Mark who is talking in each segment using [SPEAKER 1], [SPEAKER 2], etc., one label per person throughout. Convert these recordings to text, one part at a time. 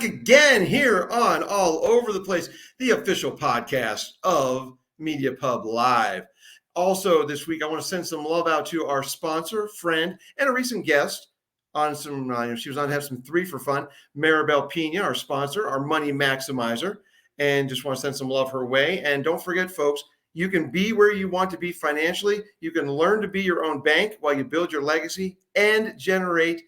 [SPEAKER 1] back again here on All Over the Place, the official podcast of Media Pub Live. Also this week, I want to send some love out to our sponsor, friend, and a recent guest on some, she was on to have some 3 for Fun, Maribel Pena, our sponsor, our money maximizer, and just want to send some love her way. And don't forget, folks, you can be where you want to be financially. You can learn to be your own bank while you build your legacy and generate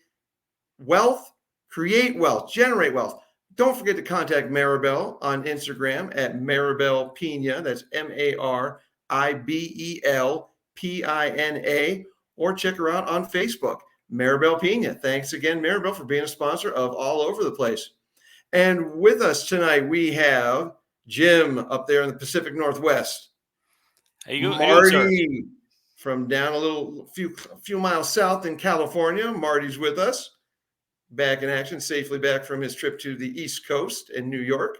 [SPEAKER 1] wealth, create wealth, generate wealth. Don't forget to contact Maribel on Instagram at Maribel Pena. That's MARIBELPINA, or check her out on Facebook, Maribel Pena. Thanks again, Maribel, for being a sponsor of All Over the Place. And with us tonight, we have Jim up there in the Pacific Northwest. Marty from down a few miles south in California. Marty's with us, back in action, safely back from his trip to the East Coast in New York.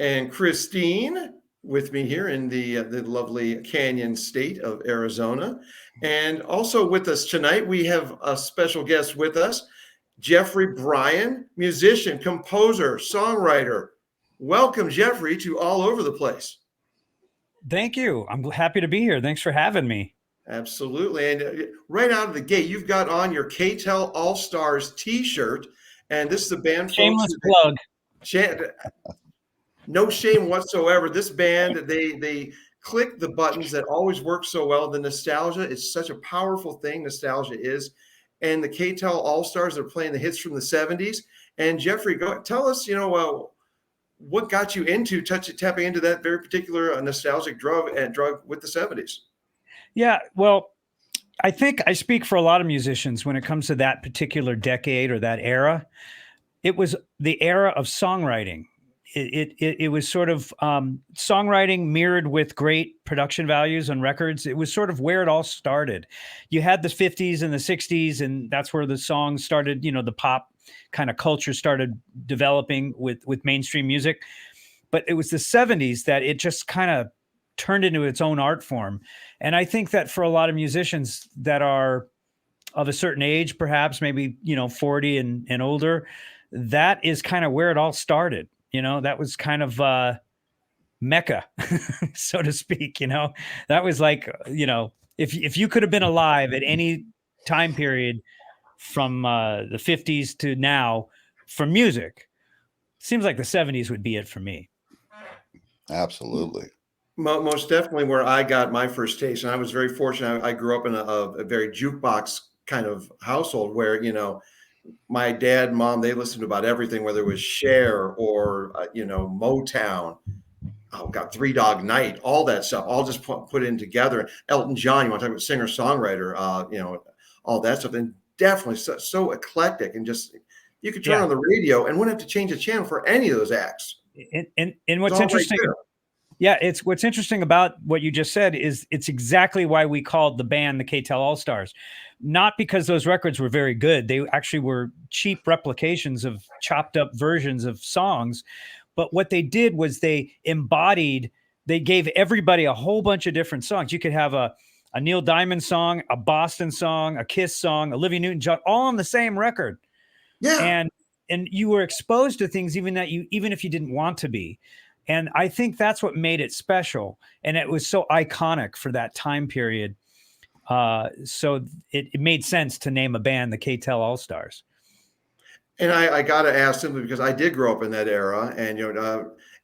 [SPEAKER 1] And Christine with me here in the lovely Canyon state of Arizona. And also with us tonight, we have a special guest with us, Jeffrey Bryan, musician, composer, songwriter. Welcome, Jeffrey, to All Over the Place.
[SPEAKER 2] Thank you. I'm happy to be here. Thanks for having me.
[SPEAKER 1] Absolutely. And right out of the gate, you've got on your K-Tel All-Stars t-shirt. And this is the band.
[SPEAKER 2] Shameless plug.
[SPEAKER 1] No shame whatsoever. This band, they click the buttons that always work so well. The nostalgia is such a powerful thing. Nostalgia is. And the K-Tel All-Stars are playing the hits from the 70s. And Jeffrey, tell us, what got you into tapping into that very particular nostalgic drug with the 70s?
[SPEAKER 2] Yeah, well, I think I speak for a lot of musicians when it comes to that particular decade or that era. It was the era of songwriting. It was sort of songwriting mirrored with great production values on records. It was sort of where it all started. You had the 50s and the 60s, and that's where the songs started, the pop kind of culture started developing with mainstream music. But it was the 70s that it just kind of turned into its own art form. And I think that for a lot of musicians that are of a certain age, perhaps maybe, 40 and older, that is kind of where it all started. That was kind of Mecca, so to speak. That was like, if you could have been alive at any time period from the 50s to now for music, seems like the 70s would be it for me.
[SPEAKER 3] Absolutely.
[SPEAKER 1] Most definitely where I got my first taste. And I was very fortunate. I grew up in a very jukebox kind of household where, my dad, mom, they listened to about everything, whether it was Cher or, Motown. Oh, God, Three Dog Night, all that stuff, all just put in together. Elton John, you want to talk about singer-songwriter, all that stuff. And definitely so eclectic, and just, you could turn on the radio and wouldn't have to change the channel for any of those acts.
[SPEAKER 2] And what's interesting, what's interesting about what you just said is it's exactly why we called the band the K-Tel All-Stars. Not because those records were very good. They actually were cheap replications of chopped up versions of songs. But what they did was they gave everybody a whole bunch of different songs. You could have a Neil Diamond song, a Boston song, a Kiss song, Olivia Newton-John, all on the same record. Yeah. And you were exposed to things even if you didn't want to be. And I think that's what made it special. And it was so iconic for that time period. So it made sense to name a band the K-Tel All-Stars.
[SPEAKER 1] And I got to ask simply because I did grow up in that era. And,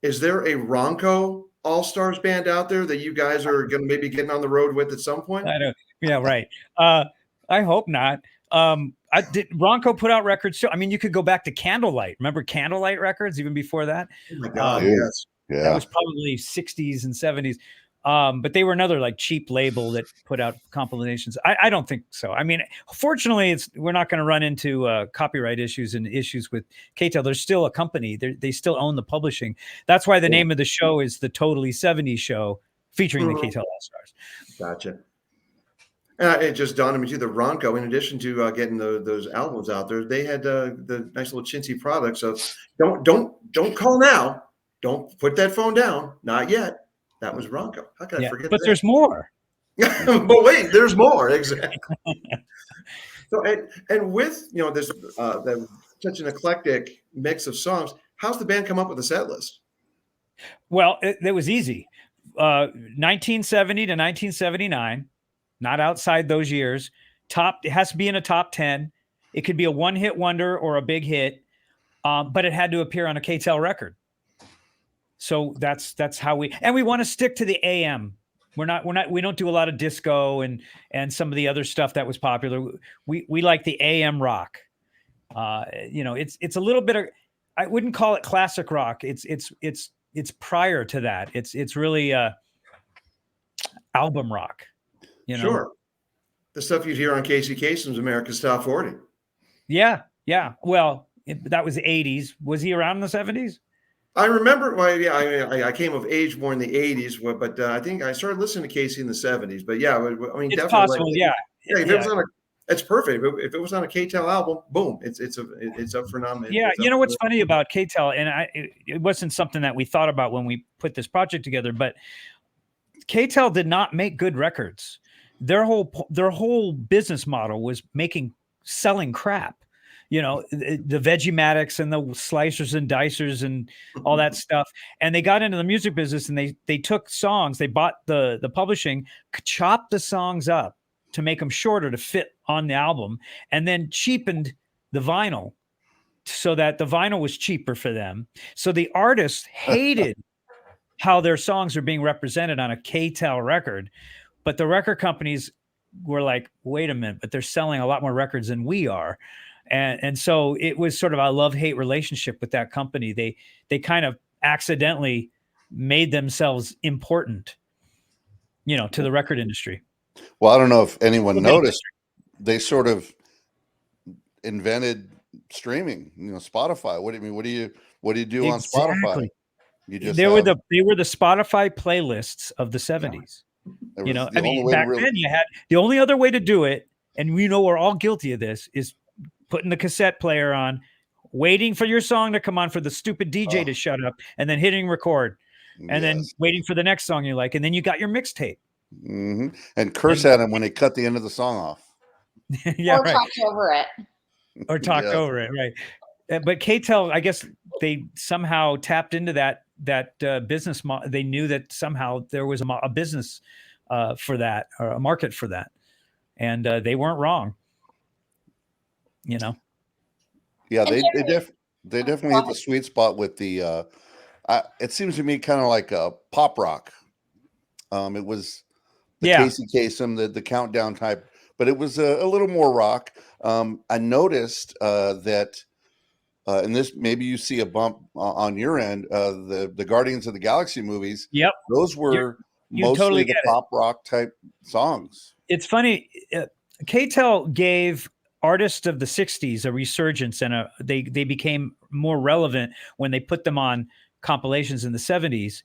[SPEAKER 1] is there a Ronco All-Stars band out there that you guys are going to maybe getting on the road with at some point?
[SPEAKER 2] I know. Yeah, right. I hope not. Ronco put out records too. I mean, you could go back to Candlelight. Remember Candlelight records even before that?
[SPEAKER 1] Oh my God, yes.
[SPEAKER 3] Yeah.
[SPEAKER 2] That was probably 60s and 70s. But they were another like cheap label that put out compilations. I don't think so. I mean, fortunately, we're not going to run into copyright issues and issues with K-Tel. There's still a company. They still own the publishing. That's why the name of the show is the Totally 70s Show, featuring the K-Tel All-Stars.
[SPEAKER 1] Gotcha. And it just dawned on me too, the Ronco, in addition to getting those albums out there, they had the nice little chintzy products of don't call now. Don't put that phone down. Not yet. That was Ronco. How can I forget
[SPEAKER 2] but
[SPEAKER 1] that?
[SPEAKER 2] There's more.
[SPEAKER 1] But wait, there's more. Exactly. So and with this the such an eclectic mix of songs. How's the band come up with a set list?
[SPEAKER 2] Well, it was easy. 1970 to 1979, not outside those years. It has to be in a top 10. It could be a one-hit wonder or a big hit, but it had to appear on a K-Tel record. So that's how we want to stick to the AM. We don't do a lot of disco and some of the other stuff that was popular. We like the AM rock. It's a little bit of, I wouldn't call it classic rock. It's prior to that. It's really album rock.
[SPEAKER 1] Sure. The stuff you'd hear on Casey Kasem's America's Top 40.
[SPEAKER 2] Yeah. Well, that was the 80s. Was he around in the 70s?
[SPEAKER 1] I remember. Well, yeah, I came of age more in the 80s, but I think I started listening to Casey in the 70s. But yeah, I mean,
[SPEAKER 2] it's
[SPEAKER 1] definitely
[SPEAKER 2] possible.
[SPEAKER 1] If it was on it's perfect. If it was on a K-Tel album, boom, it's up for nomination.
[SPEAKER 2] Yeah, you know what's funny about K-Tel, and it wasn't something that we thought about when we put this project together, but K-Tel did not make good records. Their whole business model was selling crap. The Vegematics and the slicers and dicers and all that stuff. And they got into the music business, and they took songs, they bought the publishing, chopped the songs up to make them shorter to fit on the album, and then cheapened the vinyl so that the vinyl was cheaper for them. So the artists hated how their songs are being represented on a K-Tel record, but the record companies were like, wait a minute, but they're selling a lot more records than we are. And so it was sort of a love-hate relationship with that company. They kind of accidentally made themselves important, to the record industry.
[SPEAKER 3] Well, I don't know if anyone noticed, they sort of invented streaming, Spotify. What do you mean? What do you do on Spotify?
[SPEAKER 2] They were the Spotify playlists of the 70s. Back then you had the only other way to do it, and we're all guilty of this, is putting the cassette player on, waiting for your song to come on for the stupid DJ to shut up, and then hitting record, and then waiting for the next song you like, and then you got your mixtape.
[SPEAKER 3] Mm-hmm. And curse at them when they cut the end of the song off.
[SPEAKER 2] Yeah,
[SPEAKER 4] or talked over it.
[SPEAKER 2] Or talked over it, right? But K-Tel, I guess they somehow tapped into that business model. They knew that somehow there was a business for that, or a market for that, and they weren't wrong. Yeah,
[SPEAKER 3] they definitely hit the sweet spot with the. It seems to me kind of like a pop rock. It was the Casey Kasem, the countdown type, but it was a little more rock. I noticed that, and this maybe you see a bump on your end. The Guardians of the Galaxy movies.
[SPEAKER 2] Yep,
[SPEAKER 3] those were mostly
[SPEAKER 2] totally
[SPEAKER 3] the pop rock type songs.
[SPEAKER 2] It's funny. K-Tel gave artists of the 60s a resurgence, and they became more relevant when they put them on compilations in the 70s.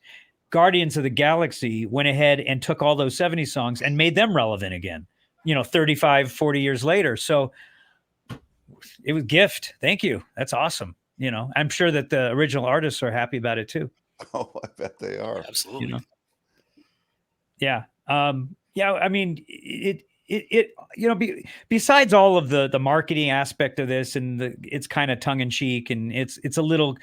[SPEAKER 2] Guardians of the Galaxy went ahead and took all those 70s songs and made them relevant again, 35, 40 years later. So it was a gift. Thank you. That's awesome. I'm sure that the original artists are happy about it too.
[SPEAKER 3] Oh, I bet they are.
[SPEAKER 5] Absolutely.
[SPEAKER 2] Yeah. I mean, besides all of the marketing aspect of this, and it's kind of tongue in cheek, and it's a little,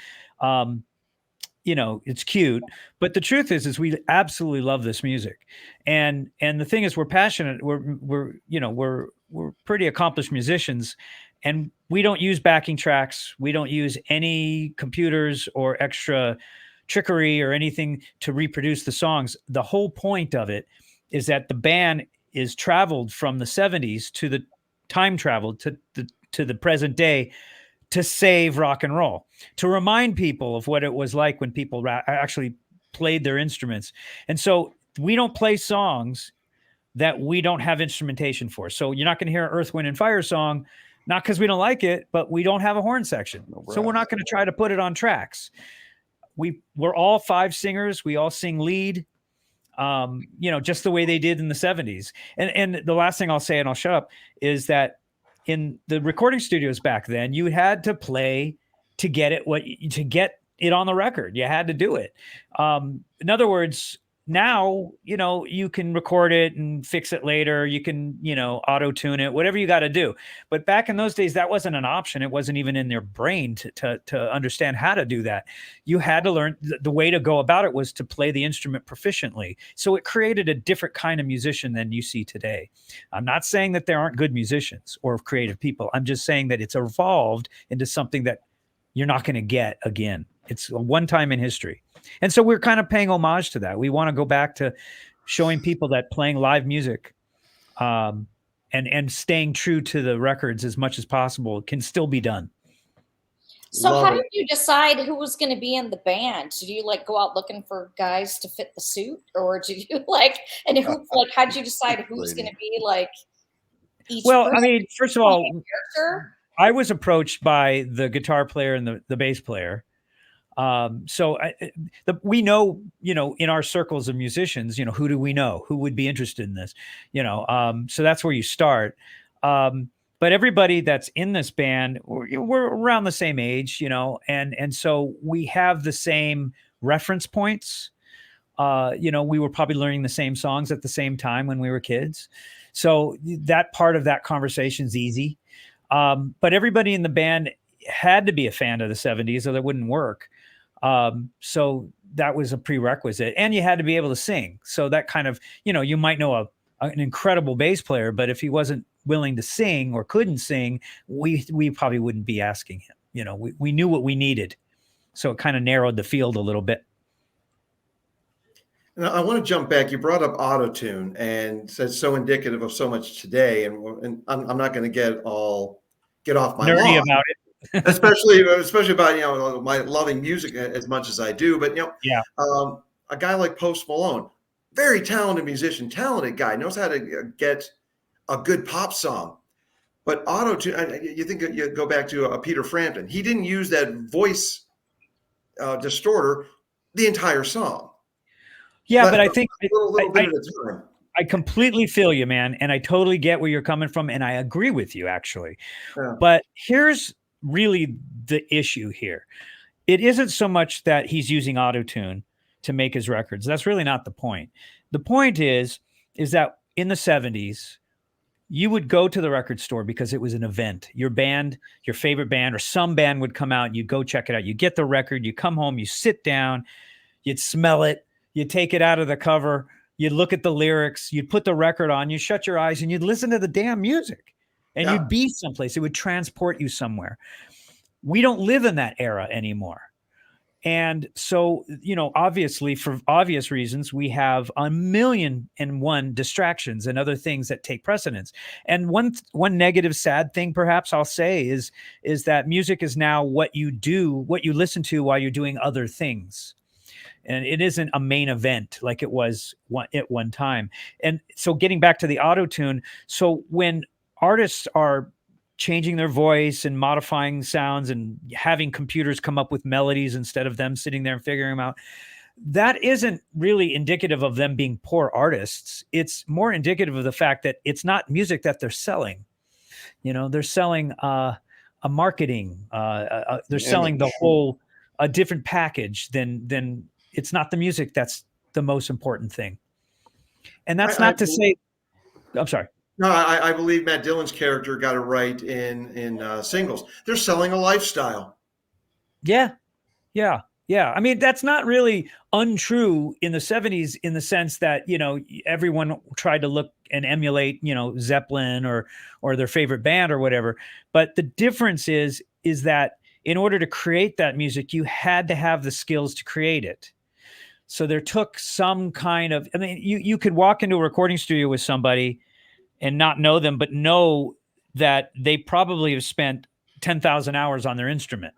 [SPEAKER 2] it's cute, but the truth is we absolutely love this music. And the thing is, we're passionate. We're pretty accomplished musicians, and we don't use backing tracks. We don't use any computers or extra trickery or anything to reproduce the songs. The whole point of it is that the band is traveled from the 70s to the time traveled to the present day to save rock and roll, to remind people of what it was like when people actually played their instruments. And so we don't play songs that we don't have instrumentation for. So you're not going to hear an Earth, Wind, and Fire song, not because we don't like it, but we don't have a horn section. So we're not going to try to put it on tracks. We're all 5 singers. We all sing lead, just the way they did in the 70s. And the last thing I'll say, and I'll shut up, is that in the recording studios back then, you had to play to get it on the record. You had to do it. In other words, now, you can record it and fix it later. You can, auto tune it, whatever you got to do. But back in those days, that wasn't an option. It wasn't even in their brain to understand how to do that. You had to learn the way to go about it was to play the instrument proficiently. So it created a different kind of musician than you see today. I'm not saying that there aren't good musicians or creative people. I'm just saying that it's evolved into something that you're not going to get again. It's a one time in history. And so we're kind of paying homage to that. We want to go back to showing people that playing live music and staying true to the records as much as possible can still be done.
[SPEAKER 4] So how did you decide who was going to be in the band? Did you go out looking for guys to fit the suit, or did you how did you decide who's going to be each
[SPEAKER 2] Well,
[SPEAKER 4] person?
[SPEAKER 2] I mean, first of all, I was approached by the guitar player and the bass player. So we know, in our circles of musicians, who do we know? Who would be interested in this? So that's where you start. But everybody that's in this band, we're around the same age, and so we have the same reference points. We were probably learning the same songs at the same time when we were kids. So that part of that conversation is easy. But everybody in the band had to be a fan of the 70s or that wouldn't work. So that was a prerequisite, and you had to be able to sing. So that kind of, you might know an incredible bass player, but if he wasn't willing to sing or couldn't sing, we probably wouldn't be asking him. We knew what we needed. So it kind of narrowed the field a little bit.
[SPEAKER 1] Now, I want to jump back. You brought up auto-tune and said so indicative of so much today. And I'm not going to get off my
[SPEAKER 2] nerdy
[SPEAKER 1] lawn
[SPEAKER 2] about it.
[SPEAKER 1] especially about my loving music as much as I do, but a guy like Post Malone, very talented musician, talented guy, knows how to get a good pop song. But auto-tune, you think you go back to Peter Frampton, he didn't use that voice distorter the entire song.
[SPEAKER 2] But I think
[SPEAKER 1] a little bit at a time.
[SPEAKER 2] I completely feel you, man, and I totally get where you're coming from, and I agree with you actually.
[SPEAKER 1] Yeah.
[SPEAKER 2] But here's really the issue here. It isn't so much that he's using auto-tune to make his records. That's really not the point. The point is that in the 70s, you would go to the record store because it was an event. Your band, your favorite band, or some band would come out, you go check it out. You get the record, you come home, you sit down, you'd smell it, you take it out of the cover, you'd look at the lyrics, you'd put the record on, you shut your eyes, and you'd listen to the damn music. And you'd be someplace. It would transport you somewhere. We don't live in that era anymore. And so, obviously, for obvious reasons, we have 1,000,001 distractions and other things that take precedence. And one negative, sad thing, perhaps I'll say, is that music is now what you listen to while you're doing other things. And it isn't a main event like it was at one time. And so getting back to the auto-tune, so when artists are changing their voice and modifying sounds and having computers come up with melodies instead of them sitting there and figuring them out, that isn't really indicative of them being poor artists. It's more indicative of the fact that it's not music that they're selling. They're selling a marketing. They're selling the whole a different package than it's not the music that's the most important thing. And that's not to say. I'm sorry.
[SPEAKER 1] No, I believe Matt Dillon's character got it right in Singles. They're selling a lifestyle.
[SPEAKER 2] Yeah. I mean, that's not really untrue in the 70s in the sense that, everyone tried to look and emulate, Zeppelin or their favorite band or whatever. But the difference is that in order to create that music, you had to have the skills to create it. So there took some kind of, you could walk into a recording studio with somebody and not know them, but know that they probably have spent 10,000 hours on their instrument,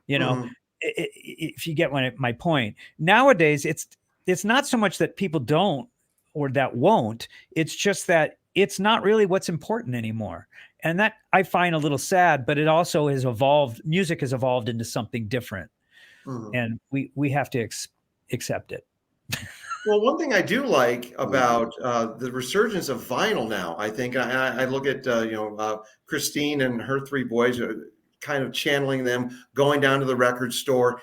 [SPEAKER 2] if you get my point. Nowadays, it's not so much that people don't or that won't, it's just that it's not really what's important anymore. And that I find a little sad, but it also has evolved. Music has evolved into something different. And we have to accept it.
[SPEAKER 1] Well, one thing I do like about the resurgence of vinyl now, I think, I look at Christine and her three boys, kind of channeling them, going down to the record store,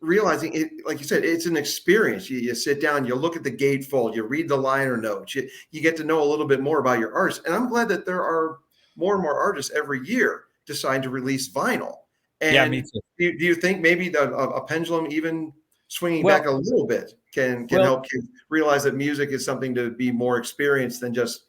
[SPEAKER 1] realizing it, like you said, it's an experience. You sit down, you look at the gatefold, you read the liner notes, you get to know a little bit more about your artist. And I'm glad that there are more and more artists every year deciding to release vinyl. And
[SPEAKER 2] yeah, me too.
[SPEAKER 1] Do you think maybe a pendulum even swinging back a little bit can help kids realize that music is something to be more experienced than just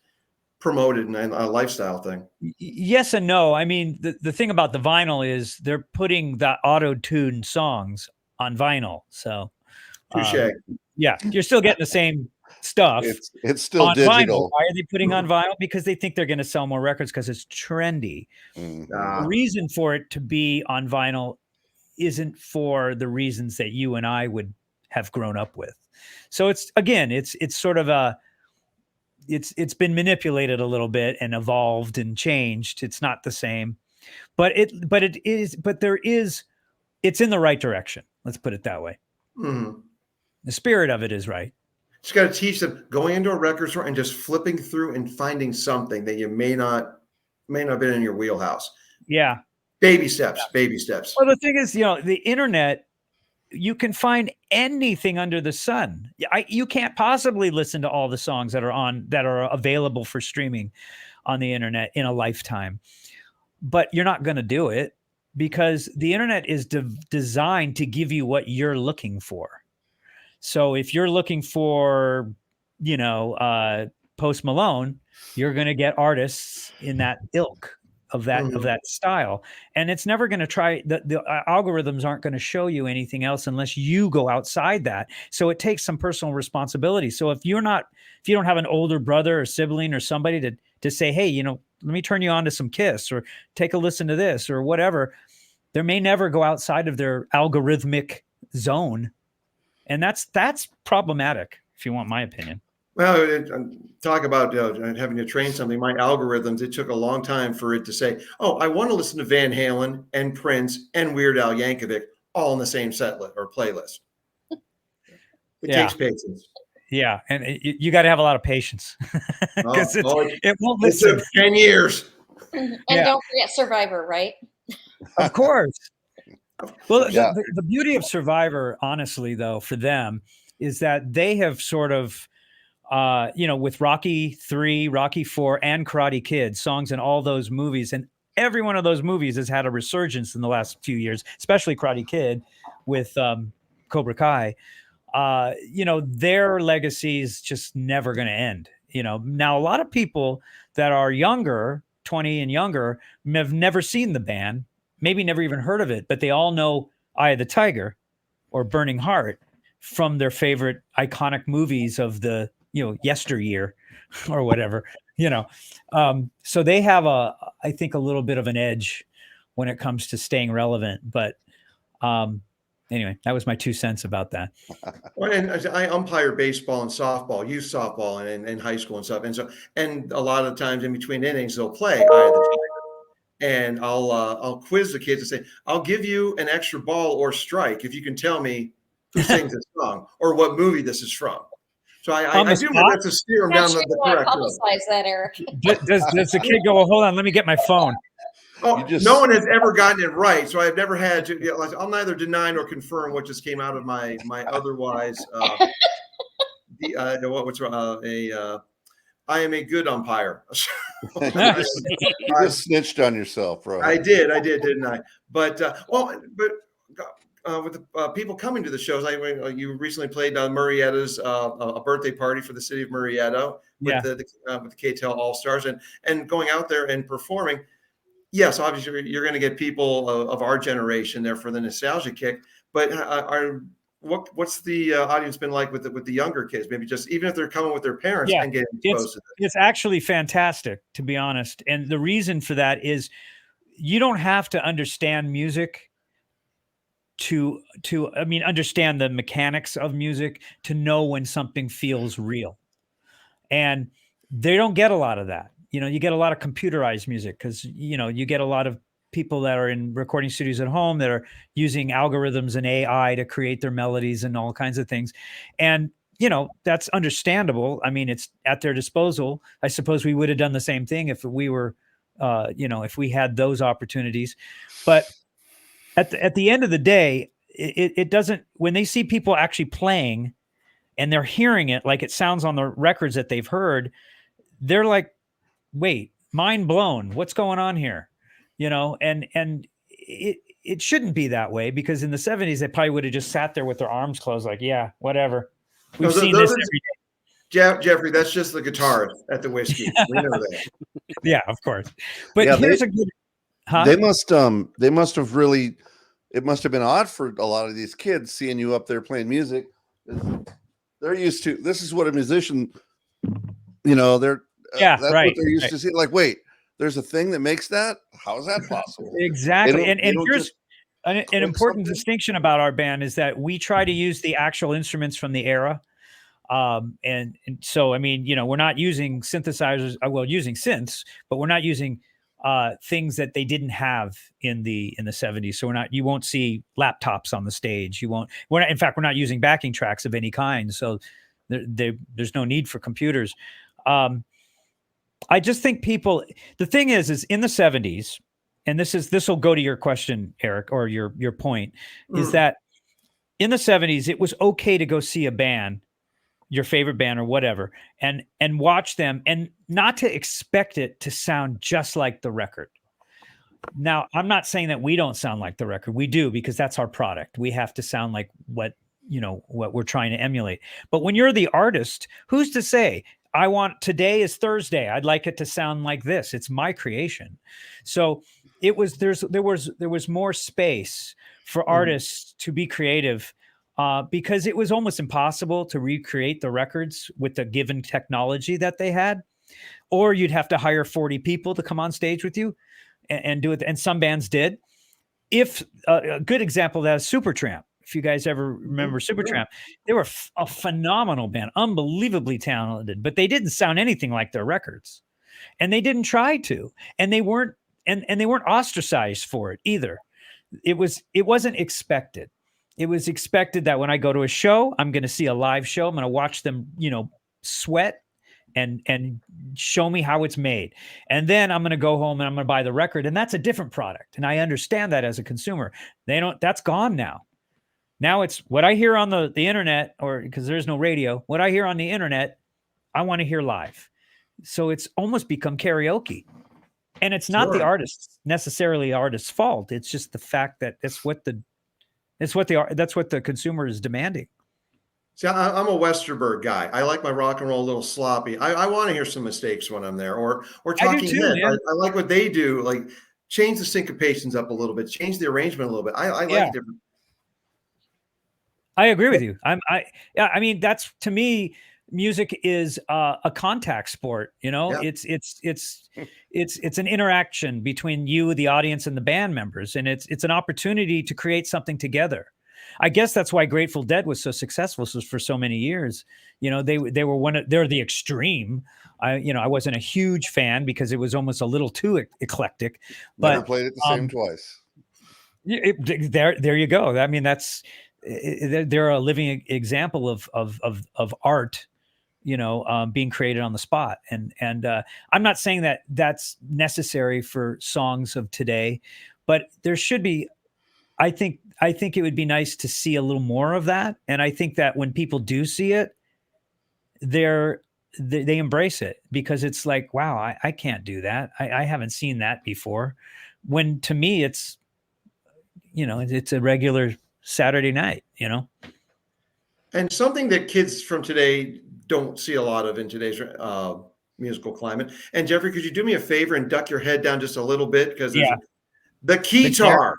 [SPEAKER 1] promoted and a lifestyle thing?
[SPEAKER 2] Yes and no. I mean, the thing about the vinyl is they're putting the auto-tuned songs on vinyl. So
[SPEAKER 1] Touche.
[SPEAKER 2] yeah, you're still getting the same stuff.
[SPEAKER 3] It's still
[SPEAKER 2] on
[SPEAKER 3] digital.
[SPEAKER 2] Vinyl. Why are they putting on vinyl? Because they think they're going to sell more records because it's trendy. The reason for it to be on vinyl isn't for the reasons that you and I would have grown up with. So it's sort of it's been manipulated a little bit and evolved and changed. It's not the same, but it's in the right direction. Let's put it that way.
[SPEAKER 1] Mm-hmm.
[SPEAKER 2] The spirit of it is right.
[SPEAKER 1] Just got to teach them going into a record store and just flipping through and finding something that you may not have been in your wheelhouse.
[SPEAKER 2] Yeah.
[SPEAKER 1] Baby steps.
[SPEAKER 2] Well, the thing is, the internet, you can find anything under the sun. You can't possibly listen to all the songs that are available for streaming on the internet in a lifetime, but you're not going to do it because the internet is designed to give you what you're looking for. So if you're looking for, Post Malone, you're going to get artists in that ilk of that style. And it's never going to try, the algorithms aren't going to show you anything else unless you go outside that. So it takes some personal responsibility. So if you don't have an older brother or sibling or somebody to say, hey, let me turn you on to some Kiss or take a listen to this or whatever, they may never go outside of their algorithmic zone. And that's problematic, if you want my opinion.
[SPEAKER 1] Well, talk about having to train something. My algorithms, it took a long time for it to say, oh, I want to listen to Van Halen and Prince and Weird Al Yankovic all in the same set list or playlist. It takes patience.
[SPEAKER 2] Yeah, and you got to have a lot of patience because it won't listen.
[SPEAKER 1] It took 10 years.
[SPEAKER 4] And don't forget Survivor, right?
[SPEAKER 2] Of course. Well, the beauty of Survivor, honestly, though, for them is that they have sort of, with Rocky 3, Rocky 4, and Karate Kid, songs in all those movies, and every one of those movies has had a resurgence in the last few years, especially Karate Kid with Cobra Kai. Their legacy is just never going to end. Now a lot of people that are younger, 20 and younger, have never seen the band, maybe never even heard of it, but they all know Eye of the Tiger or Burning Heart from their favorite iconic movies of the, yesteryear or whatever, so they have I think a little bit of an edge when it comes to staying relevant. But anyway, that was my 2 cents about that.
[SPEAKER 1] Well, and I umpire baseball and softball, youth softball and high school and stuff. And a lot of times in between innings, they'll play Eye of the Tiger. And I'll quiz the kids and say, I'll give you an extra ball or strike if you can tell me who sings this song or what movie this is from. So I do my best to steer them down the correct road.
[SPEAKER 4] Publicize that, Eric.
[SPEAKER 2] Does the kid go, well, hold on, let me get my phone?
[SPEAKER 1] Oh, no one has ever gotten it right, so I've never had to. I'll neither deny nor confirm what just came out of my otherwise. I am a good umpire.
[SPEAKER 3] You just snitched on yourself, bro.
[SPEAKER 1] I did, didn't I? But with the people coming to the shows, you recently played Murrietta's a birthday party for the city of Murrieta with the K-Tel All Stars and going out there and performing. Yes, obviously you're going to get people of our generation there for the nostalgia kick. But what's the audience been like with the younger kids? Maybe just even if they're coming with their parents and getting exposed to this.
[SPEAKER 2] It's actually fantastic, to be honest. And the reason for that is you don't have to understand music to understand the mechanics of music to know when something feels real. And they don't get a lot of that. You get a lot of computerized music because, you get a lot of people that are in recording studios at home that are using algorithms and AI to create their melodies and all kinds of things. And, that's understandable. I mean, it's at their disposal. I suppose we would have done the same thing if we were, if we had those opportunities. But at the end of the day, it doesn't, when they see people actually playing and they're hearing it like it sounds on the records that they've heard, they're like, wait, mind blown. What's going on here? And it shouldn't be that way, because in the 70s, they probably would have just sat there with their arms closed, like, yeah, whatever. We've seen this every day.
[SPEAKER 1] Jeffrey, that's just the guitarist at the whiskey. We know that.
[SPEAKER 2] Yeah, of course. But here's a good. Huh?
[SPEAKER 3] They must have really. It must have been odd for a lot of these kids seeing you up there playing music. They're used to, this is what a musician, they're that's what they're used to seeing. Like, wait, there's a thing that makes that? How is that possible?
[SPEAKER 2] Exactly. And here's an important distinction about our band is that we try to use the actual instruments from the era. And so, I mean, we're not using synthesizers, using synths, but we're not using things that they didn't have in the 70s. So you won't see laptops on the stage. In fact, we're not using backing tracks of any kind. So there's no need for computers. I just think the thing is in the 70s, and this will go to your question, Eric, or your point, is that in the 70s, it was okay to go see a band, your favorite band or whatever, and watch them, and not to expect it to sound just like the record. Now, I'm not saying that we don't sound like the record. We do, because that's our product. We have to sound like what we're trying to emulate. But when you're the artist, who's to say, today is Thursday, I'd like it to sound like this. It's my creation. So there was more space for artists to be creative, because it was almost impossible to recreate the records with the given technology that they had, or you'd have to hire 40 people to come on stage with you and do it. And some bands did. If a good example of that is Supertramp. If you guys ever remember Supertramp, they were a phenomenal band, unbelievably talented, but they didn't sound anything like their records, and they didn't try to, and they weren't ostracized for it either. It wasn't expected. It was expected that when I go to a show, I'm going to see a live show. I'm going to watch them, sweat and show me how it's made. And then I'm going to go home and I'm going to buy the record, and that's a different product. And I understand that as a consumer. That's gone now. Now it's what I hear on the internet, or because there's no radio, what I hear on the internet, I want to hear live. So it's almost become karaoke. And it's not the artist's fault. It's just the fact that that's what the consumer is demanding.
[SPEAKER 1] See, I'm a Westerberg guy. I like my rock and roll a little sloppy. I want to hear some mistakes when I'm there, or Talking Heads. I like what they do. Like, change the syncopations up a little bit, change the arrangement a little bit. I like different.
[SPEAKER 2] I agree with you. I mean, that's, to me, music is a contact sport. It's an interaction between you, the audience, and the band members, and it's an opportunity to create something together. I guess that's why Grateful Dead was so successful for so many years. They're the extreme. I wasn't a huge fan because it was almost a little too eclectic. But
[SPEAKER 3] never played it the same twice.
[SPEAKER 2] There you go. I mean, they're a living example of art, being created on the spot. And I'm not saying that that's necessary for songs of today, but there should be. I think it would be nice to see a little more of that. And I think that when people do see it, they embrace it, because it's like, wow, I can't do that. I haven't seen that before. When to me, it's a regular Saturday night,
[SPEAKER 1] And something that kids from today don't see a lot of in today's musical climate. And Jeffrey, could you do me a favor and duck your head down just a little bit? Because the keytar.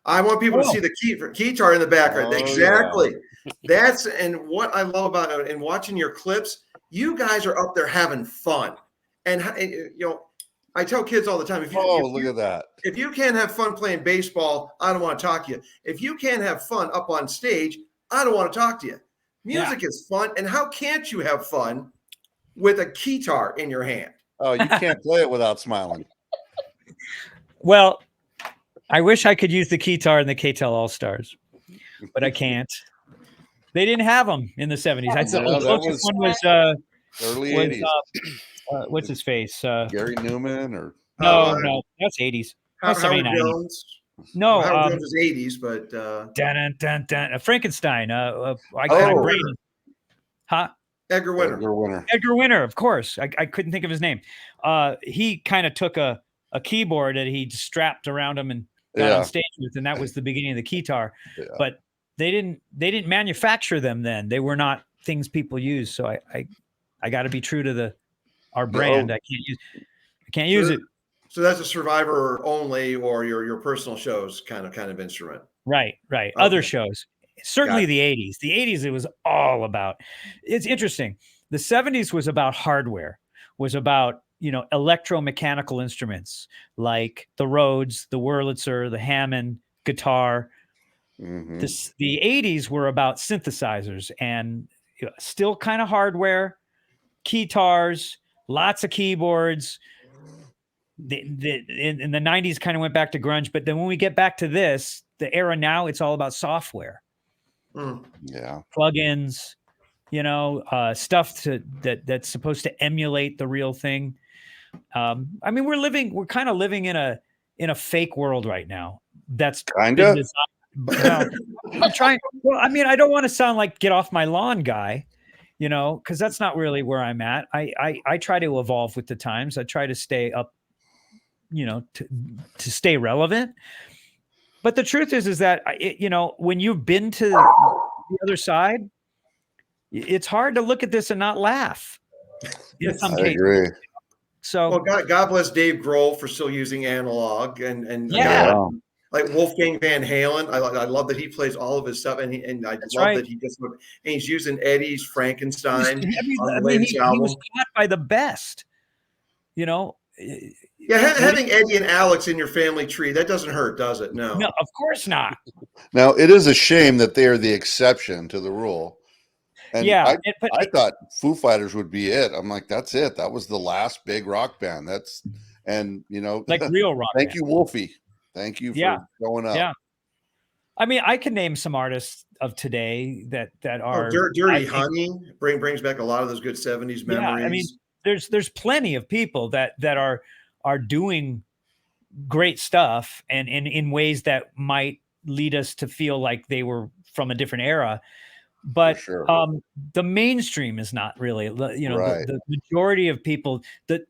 [SPEAKER 1] I want people to see the keytar in the background. Exactly. Yeah. That's, and what I love about it, and watching your clips, you guys are up there having fun. And I tell kids all the time,
[SPEAKER 3] look at that.
[SPEAKER 1] If you can't have fun playing baseball, I don't want to talk to you. If you can't have fun up on stage, I don't want to talk to you. Music is fun. And how can't you have fun with a keytar in your hand?
[SPEAKER 3] Oh, you can't play it without smiling.
[SPEAKER 2] Well, I wish I could use the keytar in the K-Tel All-Stars, but I can't. They didn't have them in the 70s. I thought the closest one was
[SPEAKER 3] early 80s.
[SPEAKER 2] What's his face?
[SPEAKER 3] Gary Newman or
[SPEAKER 2] no, that's 80s.
[SPEAKER 1] Howard Jones.
[SPEAKER 2] No,
[SPEAKER 1] well, Howard Jones was 80s, but
[SPEAKER 2] Frankenstein. My brain. Huh?
[SPEAKER 1] Edgar Winter.
[SPEAKER 2] Edgar Winter, of course. I couldn't think of his name. He kind of took a keyboard that he strapped around him and got on stage with, and that was the beginning of the keytar. Yeah. But they didn't manufacture them then. They were not things people use. So I got to be true to our brand. I can't use it.
[SPEAKER 1] So that's a Survivor only, or your personal shows kind of instrument.
[SPEAKER 2] Right. Okay. Other shows. Certainly the 80s. The 80s, it was all about. It's interesting. The 70s was about hardware. Was about electromechanical instruments like the Rhodes, the Wurlitzer, the Hammond guitar. Mm-hmm. The 80s were about synthesizers and still kind of hardware, keytars, lots of keyboards. In the 90s kind of went back to grunge, but then when we get back to the era now, it's all about software.
[SPEAKER 3] Yeah,
[SPEAKER 2] plugins, stuff that's supposed to emulate the real thing. I mean, we're kind of living in a fake world right now. That's
[SPEAKER 3] kind of.
[SPEAKER 2] I'm trying. Well, I mean, I don't want to sound like get off my lawn guy, because that's not really where I'm at. I try to evolve with the times. I try to stay up, to stay relevant. But the truth is that when you've been to the other side, it's hard to look at this and not laugh. In some cases.
[SPEAKER 3] Agree.
[SPEAKER 1] So, well, God bless Dave Grohl for still using analog, and like Wolfgang Van Halen. I love that he plays all of his stuff, and I love that he's using Eddie's Frankenstein on the latest album.
[SPEAKER 2] He was taught by the best,
[SPEAKER 1] Yeah, having Eddie and Alex in your family tree, that doesn't hurt, does it? No,
[SPEAKER 2] of course not.
[SPEAKER 3] Now, it is a shame that they are the exception to the rule. And I thought Foo Fighters would be it. I'm like, that's it. That was the last big rock band. Like real rock Thank you, Wolfie. Thank you for going up.
[SPEAKER 2] Yeah. I mean, I can name some artists of today that are
[SPEAKER 1] Dirty Honey brings back a lot of those good 70s memories.
[SPEAKER 2] Yeah, I mean, there's plenty of people that are doing great stuff and in ways that might lead us to feel like they were from a different era. But the mainstream is not really, the majority of people, the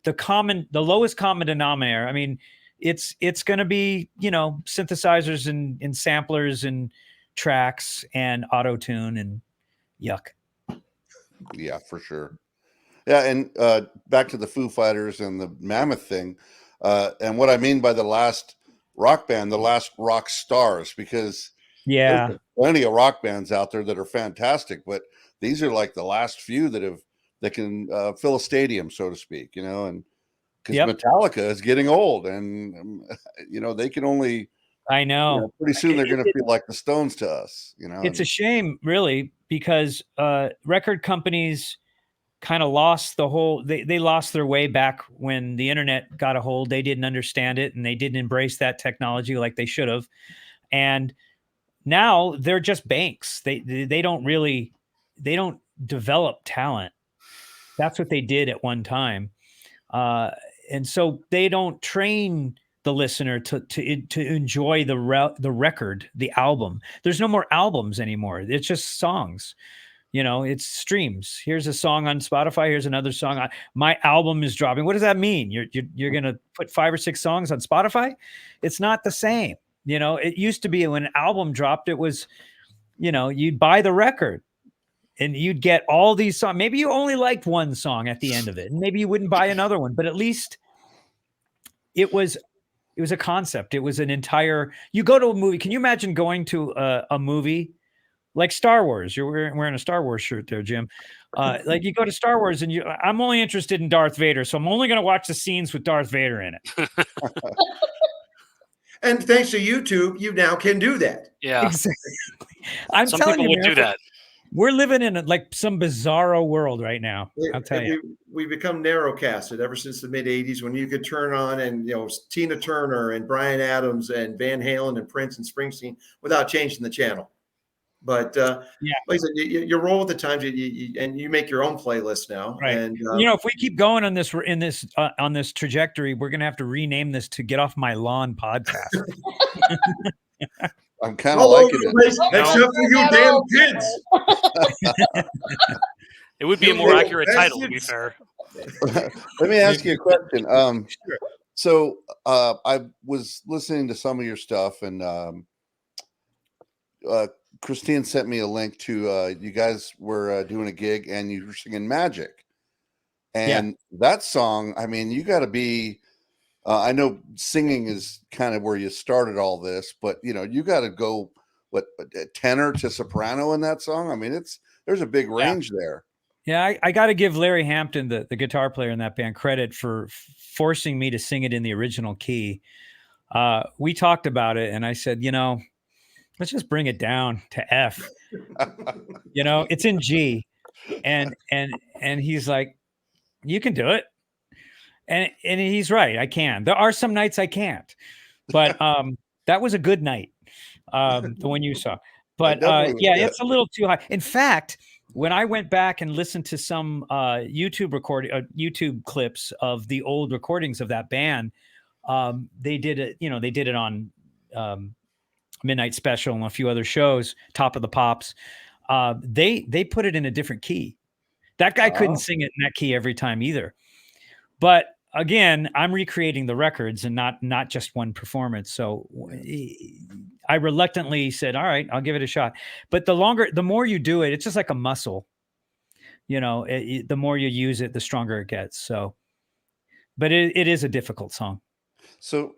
[SPEAKER 2] lowest common denominator. I mean, it's going to be, synthesizers and samplers and tracks and auto-tune and yuck.
[SPEAKER 3] Yeah, for sure. Yeah. And back to the Foo Fighters and the Mammoth thing. And what I mean by the last rock band, the last rock stars, because there's plenty of rock bands out there that are fantastic, but these are like the last few that can fill a stadium, so to speak, and because Metallica is getting old, and they can only.
[SPEAKER 2] I know.
[SPEAKER 3] Pretty soon they're going to feel like the Stones to us.
[SPEAKER 2] It's a shame, really, because record companies kind of lost they lost their way back when the internet got a hold. They didn't understand it, and they didn't embrace that technology like they should have, and now they're just banks. They don't develop talent. That's what they did at one time. And so they don't train the listener to enjoy the record, the album. There's no more albums anymore. It's just songs. It's streams. Here's a song on Spotify. Here's another song. My album is dropping. What does that mean? You're going to put 5 or 6 songs on Spotify? It's not the same. It used to be when an album dropped, it was, you'd buy the record and you'd get all these songs. Maybe you only liked one song at the end of it, and maybe you wouldn't buy another one, but at least it was a concept. It was an entire, you go to a movie. Can you imagine going to a movie like Star Wars? You're wearing a Star Wars shirt there, Jim. Like you go to Star Wars and I'm only interested in Darth Vader. So I'm only going to watch the scenes with Darth Vader in it.
[SPEAKER 1] And thanks to YouTube, you now can do that.
[SPEAKER 5] Yeah.
[SPEAKER 2] Exactly.
[SPEAKER 5] Some people would do that.
[SPEAKER 2] We're living in some bizarro world right now. I'll tell you.
[SPEAKER 1] We've become narrowcasted ever since the mid 80s, when you could turn on and, Tina Turner and Bryan Adams and Van Halen and Prince and Springsteen without changing the channel. But like I said, you roll with the times, and you make your own playlist now.
[SPEAKER 2] Right.
[SPEAKER 1] And
[SPEAKER 2] if we keep going on this trajectory, we're gonna have to rename this to "Get Off My Lawn" podcast.
[SPEAKER 3] I'm kind of liking it.
[SPEAKER 1] Place, except for you damn kids.
[SPEAKER 5] It would be a more accurate title, to be fair.
[SPEAKER 3] Let me ask you a question.
[SPEAKER 1] Sure.
[SPEAKER 3] So I was listening to some of your stuff, and Christine sent me a link to you guys were doing a gig, and you were singing Magic. And that song, I mean, you got to be. I know singing is kind of where you started all this, but you got to go tenor to soprano in that song. I mean, there's a big range there.
[SPEAKER 2] Yeah, I got to give Larry Hampton, the guitar player in that band, credit for forcing me to sing it in the original key. We talked about it, and I said, let's just bring it down to F. It's in G, and he's like, you can do it, and he's right. I can. There are some nights I can't, but that was a good night, the one you saw. But it's a little too high. In fact, when I went back and listened to some YouTube clips of the old recordings of that band, they did it. They did it on Midnight Special and a few other shows, Top of the Pops. They put it in a different key. That guy couldn't sing it in that key every time either. But again, I'm recreating the records and not just one performance. So I reluctantly said, all right, I'll give it a shot. But the more you do it, it's just like a muscle. The more you use it, the stronger it gets. So, but it is a difficult song.
[SPEAKER 3] So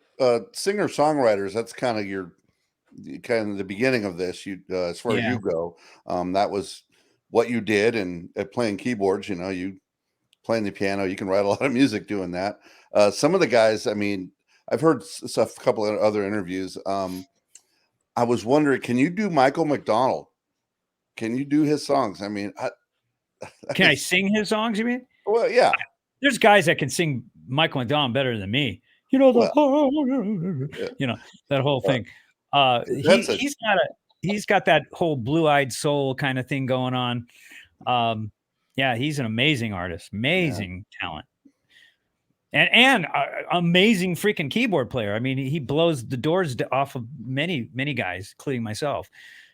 [SPEAKER 3] singer-songwriters, that's kind of the beginning of this. You as far as you go, that was what you did, and playing keyboards, you playing the piano, you can write a lot of music doing that. Some of the guys, I mean, I've heard a couple of other interviews. I was wondering, can you do Michael McDonald? Can you do his songs? I mean,
[SPEAKER 2] can I sing his songs? You mean?
[SPEAKER 3] Well, yeah.
[SPEAKER 2] There's guys that can sing Michael McDonald better than me. That whole thing. He's got that whole blue-eyed soul kind of thing going on. He's an amazing artist, amazing talent, and amazing freaking keyboard player. I mean, he blows the doors off of many guys, including myself.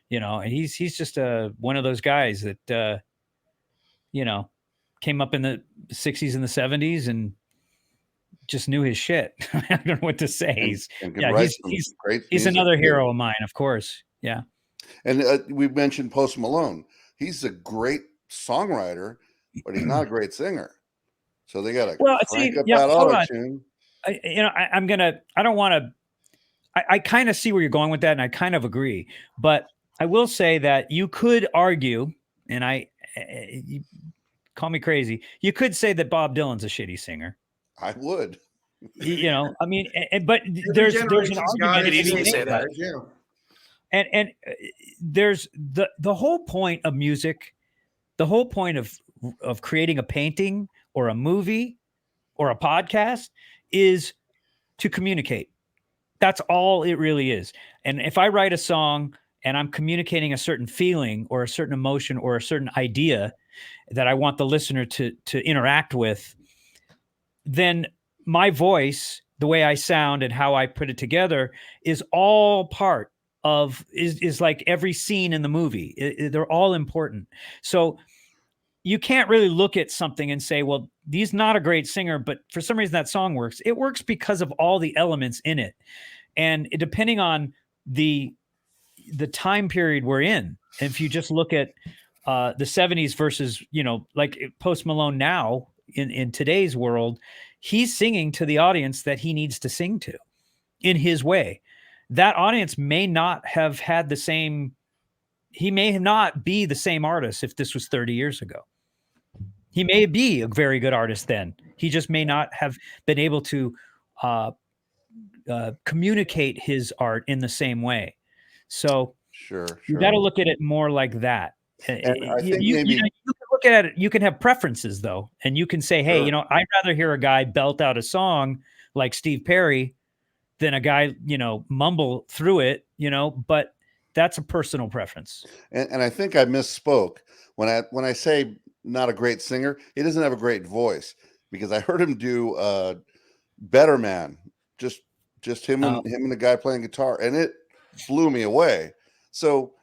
[SPEAKER 2] And he's just one of those guys that came up in the 60s and the 70s and just knew his shit. I don't know what to say. He's another hero of mine, of course. Yeah.
[SPEAKER 3] And we mentioned Post Malone. He's a great songwriter, but he's not a great singer. So they got to crank up that auto-tune.
[SPEAKER 2] I kind of see where you're going with that, and I kind of agree. But I will say that you could argue, and you call me crazy, you could say that Bob Dylan's a shitty singer.
[SPEAKER 3] I would.
[SPEAKER 2] I mean, but there's an argument.
[SPEAKER 5] Easily say that.
[SPEAKER 2] And there's the whole point of music, the whole point of creating a painting or a movie or a podcast is to communicate. That's all it really is. And if I write a song and I'm communicating a certain feeling or a certain emotion or a certain idea that I want the listener to interact with, then my voice, the way I sound and how I put it together is all part of, is like every scene in the movie. They're all important. So you can't really look at something and say, well, he's not a great singer, but for some reason that song works. It works because of all the elements in it. And depending on the time period we're in, if you just look at the 70s versus, like Post Malone now in today's world, he's singing to the audience that he needs to sing to in his way. That audience may not have had the same, he may not be the same artist if this was 30 years ago. He may be a very good artist then. He just may not have been able to communicate his art in the same way. So
[SPEAKER 3] sure.
[SPEAKER 2] You got to look at it more like that.
[SPEAKER 3] And I think
[SPEAKER 2] you can look at it. You can have preferences though, and you can say, "Hey, I'd rather hear a guy belt out a song like Steve Perry than a guy, mumble through it." But that's a personal preference.
[SPEAKER 3] And I think I misspoke when I say not a great singer. He doesn't have a great voice, because I heard him do "Better Man" just just him and the guy playing guitar, and it blew me away. So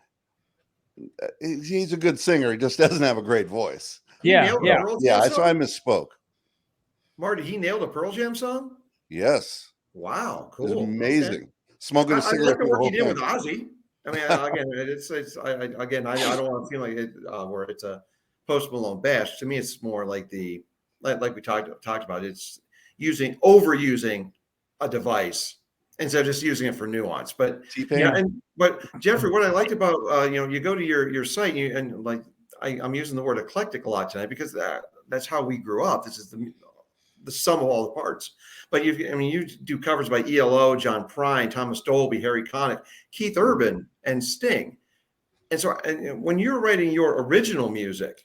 [SPEAKER 3] he's a good singer. He just doesn't have a great voice.
[SPEAKER 2] Yeah.
[SPEAKER 3] So I misspoke.
[SPEAKER 1] Marty, he nailed a Pearl Jam song?
[SPEAKER 3] Yes.
[SPEAKER 1] Wow, cool.
[SPEAKER 3] It was amazing. Okay. Smoking a cigarette.
[SPEAKER 1] I like the work he did with Ozzy. I mean, again, I don't want to feel like it where it's a Post Malone bash. To me, it's more like like we talked about. It's overusing a device instead of just using it for nuance. But but Jeffrey, what I liked about you go to your site and like I'm using the word eclectic a lot tonight because that's how we grew up. This is the sum of all the parts. But you do covers by ELO, John Prine, Thomas Dolby, Harry Connick, Keith Urban, and Sting. And so when you're writing your original music,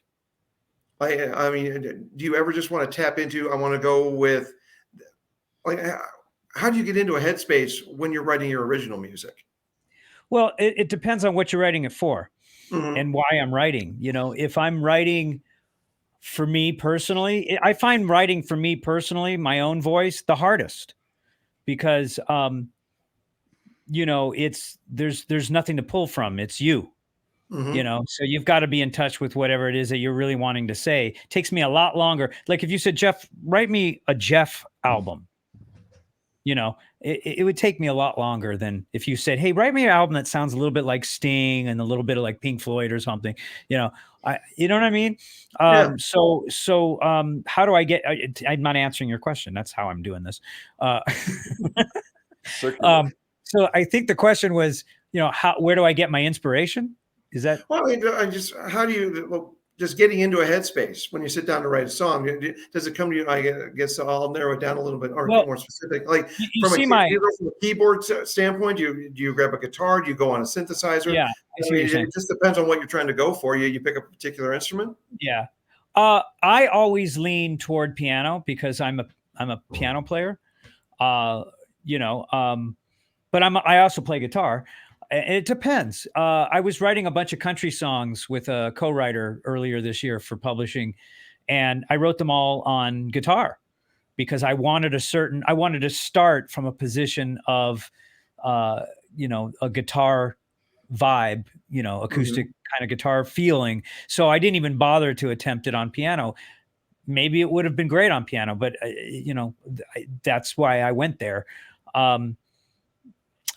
[SPEAKER 1] I mean, do you ever just want to tap into, I want to go with, like, how do you get into a headspace when you're writing your original music?
[SPEAKER 2] Well, it depends on what you're writing it for and why I'm writing. If I'm writing for me personally, I find writing for me personally, my own voice, the hardest because, there's nothing to pull from. It's you, so you've got to be in touch with whatever it is that you're really wanting to say. It takes me a lot longer. Like if you said, Jeff, write me a Jeff album, it would take me a lot longer than if you said, hey, write me an album that sounds a little bit like Sting and a little bit of like Pink Floyd or something, you know what I mean? So how do I get, I'm not answering your question. That's how I'm doing this. So I think the question was, where do I get my inspiration? Is that?
[SPEAKER 1] Well, how do you, just getting into a headspace when you sit down to write a song, does it come to you? I guess I'll narrow it down a little bit or more specific. Like from a keyboard standpoint, do you grab a guitar? Do you go on a synthesizer?
[SPEAKER 2] Yeah,
[SPEAKER 1] it just depends on what you're trying to go for. You pick up a particular instrument.
[SPEAKER 2] Yeah, I always lean toward piano because I'm a piano player. But I also play guitar. It depends. I was writing a bunch of country songs with a co-writer earlier this year for publishing, and I wrote them all on guitar because I wanted to start from a position of, a guitar vibe, acoustic kind of guitar feeling. So I didn't even bother to attempt it on piano. Maybe it would have been great on piano, but that's why I went there.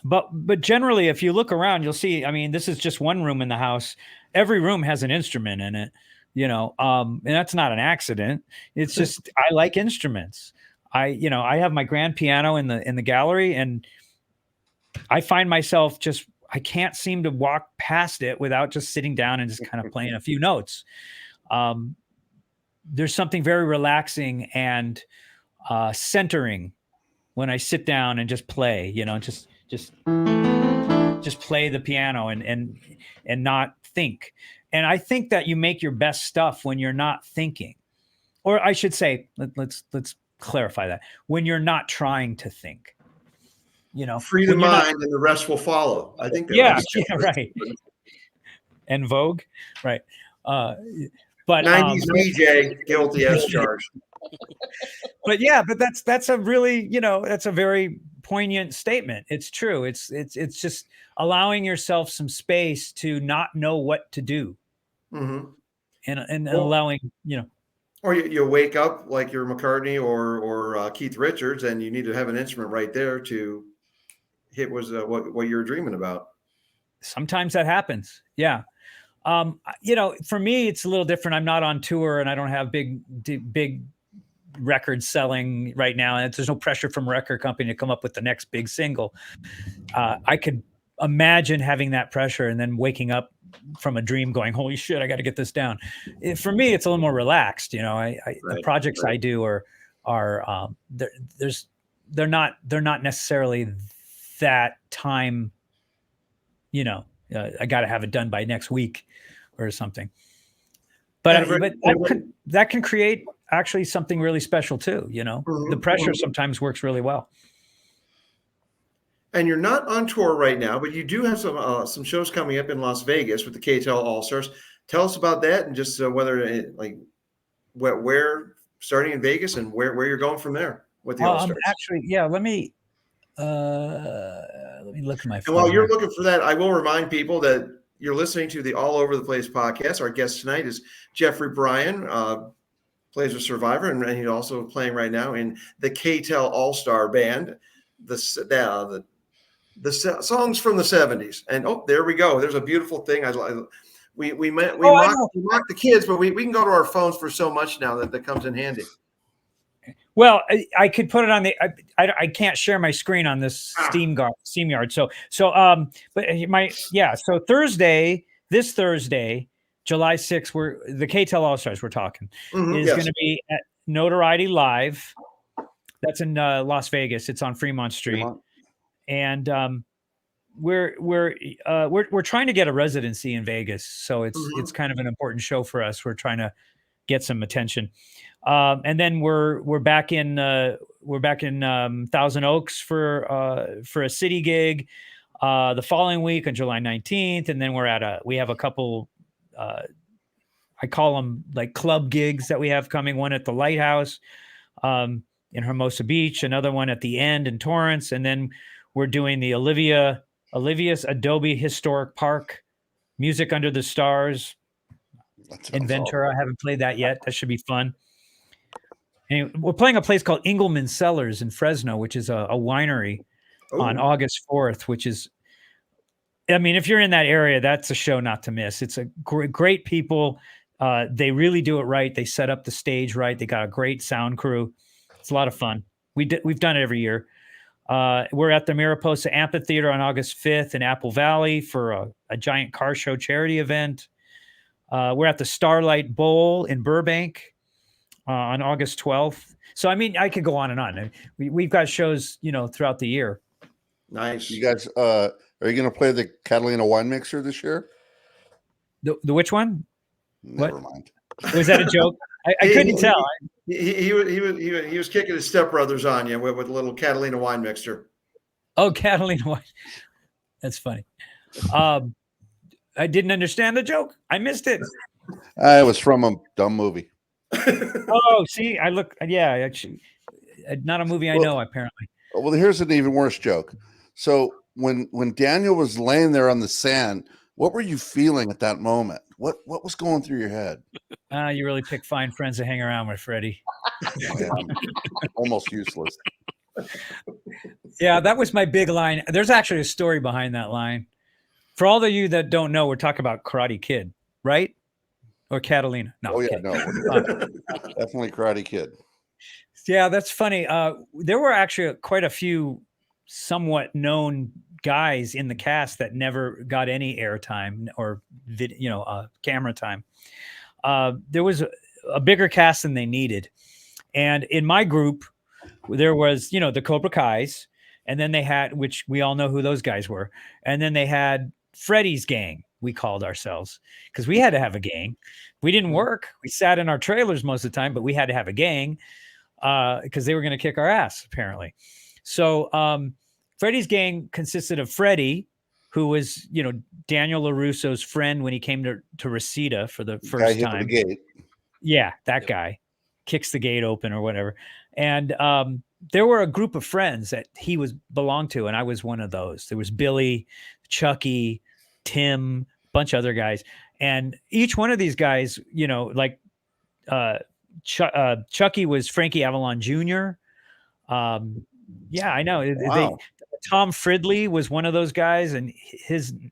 [SPEAKER 2] But generally, if you look around, you'll see, I mean, this is just one room in the house. Every room has an instrument in it, and that's not an accident. It's just, I like instruments. I have my grand piano in the gallery, and I find myself I can't seem to walk past it without just sitting down and just kind of playing a few notes. There's something very relaxing and centering when I sit down and just play, just play the piano and not think. And I think that you make your best stuff when you're not thinking, or I should say, let's clarify that, when you're not trying to think.
[SPEAKER 1] Free the mind and the rest will follow. I think.
[SPEAKER 2] Yeah, right. And Vogue, right? But
[SPEAKER 1] 90s DJ, guilty as charged.
[SPEAKER 2] But that's a really, that's a very poignant statement. It's true. It's just allowing yourself some space to not know what to do, and allowing,
[SPEAKER 1] Or you wake up like you're McCartney or Keith Richards, and you need to have an instrument right there to hit what you're dreaming about. Sometimes
[SPEAKER 2] that happens. Yeah. For me, it's a little different. I'm not on tour and I don't have big records selling right now. And there's no pressure from a record company to come up with the next big single. I could imagine having that pressure and then waking up from a dream going, holy shit, I got to get this down. For me, it's a little more relaxed. The projects I do are they're not necessarily that time, I got to have it done by next week or something. But that can create actually something really special too. The pressure sometimes works really well.
[SPEAKER 1] And you're not on tour right now, but you do have some shows coming up in Las Vegas with the K-Tel All-Stars. Tell us about that and just where starting in Vegas and where you're going from there with the All-Stars.
[SPEAKER 2] Actually, yeah, let me Let me look at my phone.
[SPEAKER 1] And while you're looking for that, I will remind people that you're listening to the All Over the Place podcast. Our guest tonight is Jeffrey Bryan, plays with Survivor, and he's also playing right now in the K-Tel All-Star Band, the songs from the 70s. And there we go. There's a beautiful thing. We mock the kids, but we can go to our phones for so much now that comes in handy.
[SPEAKER 2] Well, I could put it on the. I can't share my screen on this SteamYard. So this Thursday, July 6th, the K-Tel All Stars we're talking is going to be at Notoriety Live. That's in Las Vegas. It's on Fremont Street, and we're trying to get a residency in Vegas, so it's kind of an important show for us. We're trying to get some attention. And then we're back in Thousand Oaks for a city gig the following week on July 19th, and then we have a couple I call them like club gigs that we have coming. One at the Lighthouse in Hermosa Beach, another one at the End in Torrance, and then we're doing the Olivia's Adobe Historic Park Music Under the Stars in Ventura. I haven't played that yet. That should be fun. And we're playing a place called Engelman Cellars in Fresno, which is a winery on August 4th, which is, I mean, if you're in that area, that's a show not to miss. It's a great people. They really do it right. They set up the stage right. They got a great sound crew. It's a lot of fun. We've done it every year. We're at the Mariposa Amphitheater on August 5th in Apple Valley for a giant car show charity event. We're at the Starlight Bowl in Burbank on August 12th. So, I mean, I could go on and on. We've got shows, throughout the year.
[SPEAKER 3] Nice. You guys, are you going to play the Catalina wine mixer this year?
[SPEAKER 2] The which one?
[SPEAKER 3] Never mind.
[SPEAKER 2] Was that a joke? I couldn't tell.
[SPEAKER 1] He was kicking his stepbrothers on you with a little Catalina wine mixer.
[SPEAKER 2] Oh, Catalina wine. That's funny. I didn't understand the joke. I missed it.
[SPEAKER 3] It was from a dumb movie.
[SPEAKER 2] Oh, see, actually, not a movie I know, apparently.
[SPEAKER 3] Well, here's an even worse joke. So when Daniel was laying there on the sand, what were you feeling at that moment? What was going through your head?
[SPEAKER 2] You really pick fine friends to hang around with, Freddie.
[SPEAKER 3] Almost useless.
[SPEAKER 2] Yeah, that was my big line. There's actually a story behind that line. For all of you that don't know, we're talking about Karate Kid, right? Or Catalina. No.
[SPEAKER 3] Oh, yeah, no. Definitely Karate Kid.
[SPEAKER 2] Yeah, that's funny. There were actually quite a few somewhat known guys in the cast that never got any airtime or camera time. There was a bigger cast than they needed. And in my group, there was, the Cobra Kais, and then they had, which we all know who those guys were. And then they had Freddie's gang, we called ourselves, because we had to have a gang. We didn't work. We sat in our trailers most of the time, but we had to have a gang because they were going to kick our ass, apparently. So Freddie's gang consisted of Freddie, who was, Daniel LaRusso's friend when he came to Reseda for the first time.
[SPEAKER 3] The gate.
[SPEAKER 2] Yeah, that guy kicks the gate open or whatever. And there were a group of friends that he belonged to, and I was one of those. There was Billy, Chucky, Tim, a bunch of other guys. And each one of these guys, Chucky was Frankie Avalon Jr. Yeah, I know.
[SPEAKER 3] Wow.
[SPEAKER 2] Tom Fridley was one of those guys, and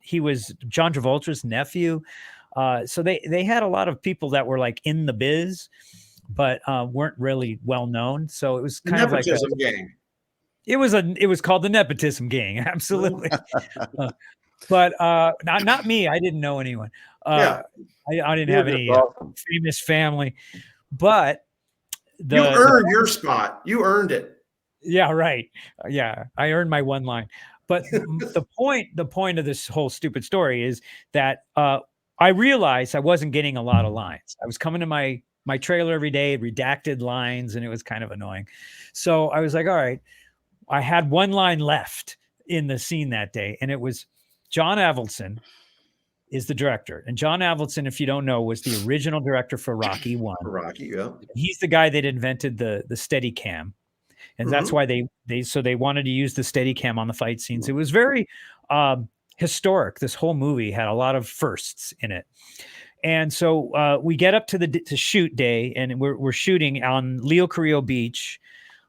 [SPEAKER 2] he was John Travolta's nephew. So they had a lot of people that were like in the biz, but weren't really well known. So it was kind of like
[SPEAKER 1] a gang.
[SPEAKER 2] It was called the Nepotism Gang, absolutely. But not me. I didn't know anyone. I didn't have any famous family. But
[SPEAKER 1] you earned your spot. You earned it.
[SPEAKER 2] Yeah, right. Yeah, I earned my one line. But the point of this whole stupid story is that I realized I wasn't getting a lot of lines. I was coming to my trailer every day, redacted lines, and it was kind of annoying. So I was like, all right, I had one line left in the scene that day, and it was John Avildsen is the director. And John Avildsen, if you don't know, was the original director for Rocky 1.
[SPEAKER 1] Rocky, yeah.
[SPEAKER 2] He's the guy that invented the Steadicam. and that's why they wanted to use the Steadicam on the fight scenes. It was very historic. This whole movie had a lot of firsts in it. And so we get up to the shoot day, and we're shooting on Leo Carrillo Beach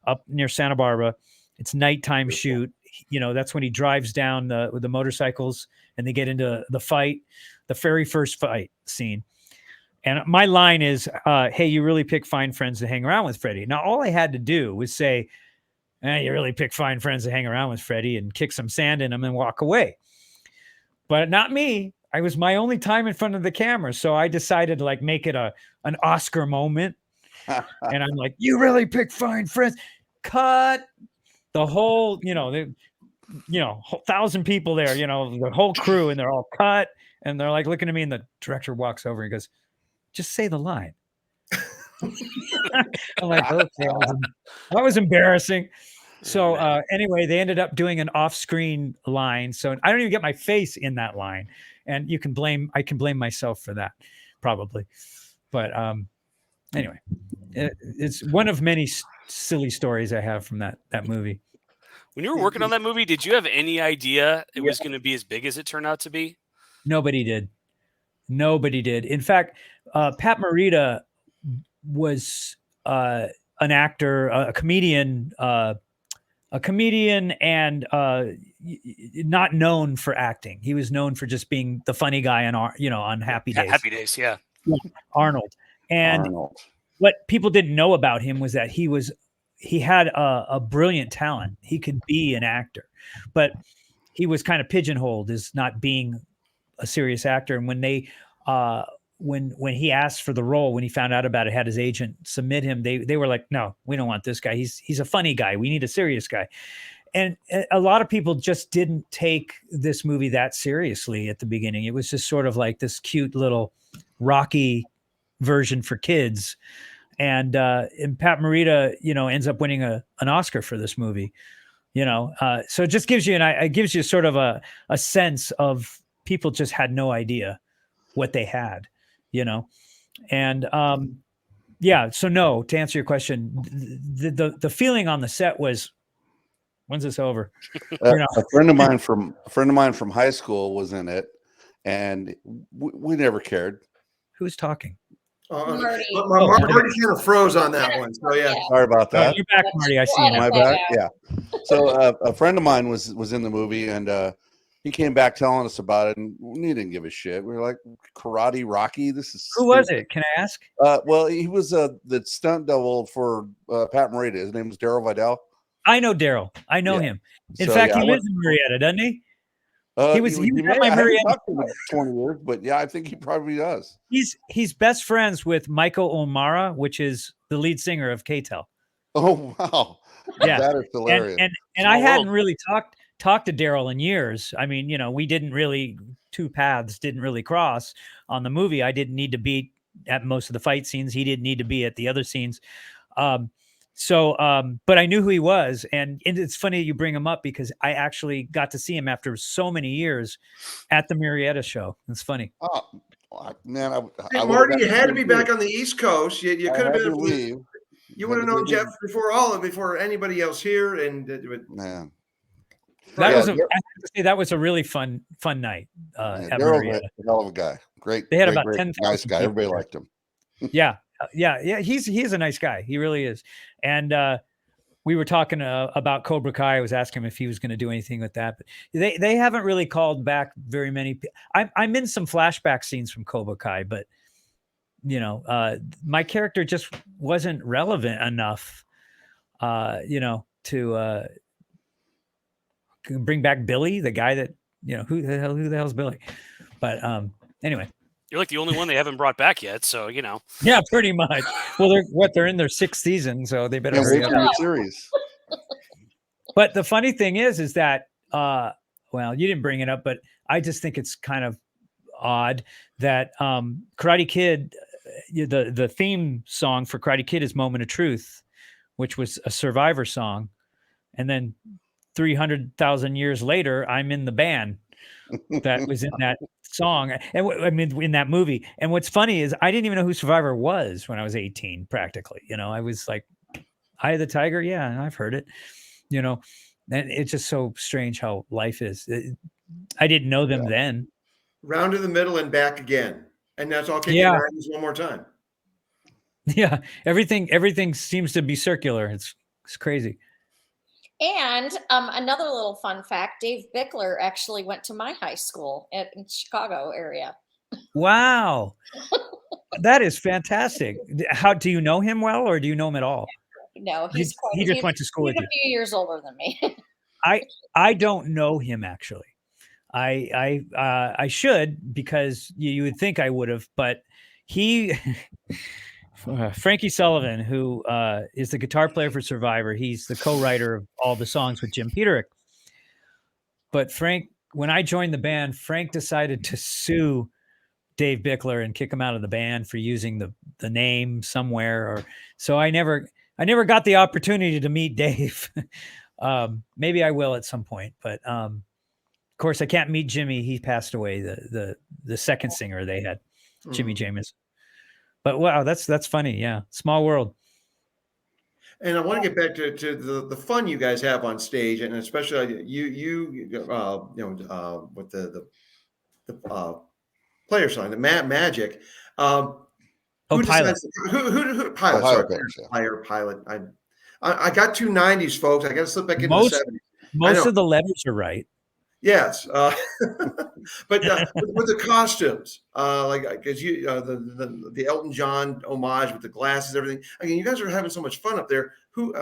[SPEAKER 2] up near Santa Barbara. It's nighttime shoot. You know, that's when he drives down with the motorcycles and they get into the fight, the very first fight scene. And my line is, hey, you really pick fine friends to hang around with, Freddie. Now, all I had to do was say, you really pick fine friends to hang around with, Freddie, and kick some sand in them and walk away. But not me. I was my only time in front of the camera. So I decided to like make it an Oscar moment. And I'm like, you really pick fine friends. Cut. The whole, 1,000 people there, the whole crew, and they're all cut. And they're like looking at me, and the director walks over and goes, just say the line. I'm like, okay, that was embarrassing. So anyway, they ended up doing an off-screen line. So I don't even get my face in that line. And I can blame myself for that, probably. But anyway, it's one of many silly stories I have from that movie.
[SPEAKER 5] When you were working on that movie, did you have any idea it was going to be as big as it turned out to be?
[SPEAKER 2] Nobody did. In fact, Pat Morita was an actor, a comedian, and not known for acting. He was known for just being the funny guy on Happy Days.
[SPEAKER 5] Happy Days, yeah.
[SPEAKER 2] Arnold. And what people didn't know about him was that he had a brilliant talent. He could be an actor, but he was kind of pigeonholed as not being a serious actor. And when they when he asked for the role, when he found out about it, had his agent submit him, they were like, no, we don't want this guy. He's a funny guy. We need a serious guy. And a lot of people just didn't take this movie that seriously at the beginning. It was just sort of like this cute little Rocky version for kids. And Pat Morita, ends up winning an Oscar for this movie, so it just gives you sort of a sense of people just had no idea what they had, and so no, to answer your question, the feeling on the set was, when's this over?
[SPEAKER 3] A friend of mine from high school was in it, and we never cared.
[SPEAKER 2] Who's talking?
[SPEAKER 1] Marty kind of froze on that one. So yeah,
[SPEAKER 3] sorry about that.
[SPEAKER 2] You're back, Marty. I see you.
[SPEAKER 3] My back. Yeah. So a friend of mine was in the movie, and he came back telling us about it, and we didn't give a shit. We were like, Karate Rocky. This is
[SPEAKER 2] who was it? Can I ask?
[SPEAKER 3] Well, he was the stunt double for Pat Morita. His name was Daryl Vidal.
[SPEAKER 2] I know Daryl. I know him. In fact, he lives in Marietta, doesn't he? He was at my Marietta
[SPEAKER 3] 20 years, but yeah, I think he probably does.
[SPEAKER 2] He's best friends with Michael O'Mara, which is the lead singer of K-Tel.
[SPEAKER 3] Oh wow,
[SPEAKER 2] yeah,
[SPEAKER 3] that is hilarious.
[SPEAKER 2] And I hadn't really talked to Daryl in years. I mean, we didn't really, two paths didn't really cross on the movie. I didn't need to be at most of the fight scenes. He didn't need to be at the other scenes. But I knew who he was, and it's funny you bring him up because I actually got to see him after so many years at the Marietta show. It's funny.
[SPEAKER 3] Oh man,
[SPEAKER 1] Marty, you had to be back on the East Coast. You could have been. You would have known Jeff before anybody else here, and
[SPEAKER 3] man.
[SPEAKER 2] That was a really fun night. At Marietta.
[SPEAKER 3] A hell of a guy. Great.
[SPEAKER 2] They had about 10,000.
[SPEAKER 3] Nice guy. Everybody liked him.
[SPEAKER 2] Yeah. He's a nice guy. He really is. And we were talking about Cobra Kai. I was asking him if he was going to do anything with that, but they haven't really called back very many. I'm in some flashback scenes from Cobra Kai, but my character just wasn't relevant enough, to bring back Billy, the guy that who the hell's Billy? But anyway.
[SPEAKER 5] You're like the only one they haven't brought back yet, so
[SPEAKER 2] Yeah, pretty much. Well, they're in their 6th season, so they better hurry up.
[SPEAKER 3] Series.
[SPEAKER 2] But the funny thing is that well, you didn't bring it up, but I just think it's kind of odd that Karate Kid, the theme song for Karate Kid is "Moment of Truth," which was a Survivor song, and then 300,000 years later, I'm in the band that was in that song, and I mean in that movie. And what's funny is I didn't even know who Survivor was when I was 18, practically. I was like, Eye of the Tiger. Yeah, I've heard it. You know, and it's just so strange how life is. I didn't know them then.
[SPEAKER 1] Round to the middle and back again. And that's all kicking
[SPEAKER 2] Yeah.
[SPEAKER 1] 90s one more time.
[SPEAKER 2] Yeah. Everything seems to be circular. It's crazy.
[SPEAKER 4] And another little fun fact, Dave Bickler actually went to my high school in Chicago area.
[SPEAKER 2] Wow. That is fantastic. How do you know him well, or do you know him at all?
[SPEAKER 4] No,
[SPEAKER 2] he just went to school with you.
[SPEAKER 4] He's a few years older than me.
[SPEAKER 2] I don't know him actually. I should, because you would think I would have, but he Frankie Sullivan, who is the guitar player for Survivor, he's the co-writer of all the songs with Jim Peterick. But Frank, when I joined the band, Frank decided to sue Dave Bickler and kick him out of the band for using the name somewhere. Or so I never got the opportunity to meet Dave. Maybe I will at some point, but of course I can't meet Jimmy. He passed away. The second singer they had, Jimmy James. But wow, that's funny. Yeah, small world.
[SPEAKER 1] And I want to get back to the fun you guys have on stage, and especially you know, with the player song, the Magic. Who
[SPEAKER 2] Pilot.
[SPEAKER 1] Who Pilot? Sorry, Pilot. I got two 90s, folks. I got to slip back into the 70s.
[SPEAKER 2] Most of the letters are right.
[SPEAKER 1] Yes, but with the costumes, like because you the Elton John homage with the glasses, everything. Again, you guys are having so much fun up there. Who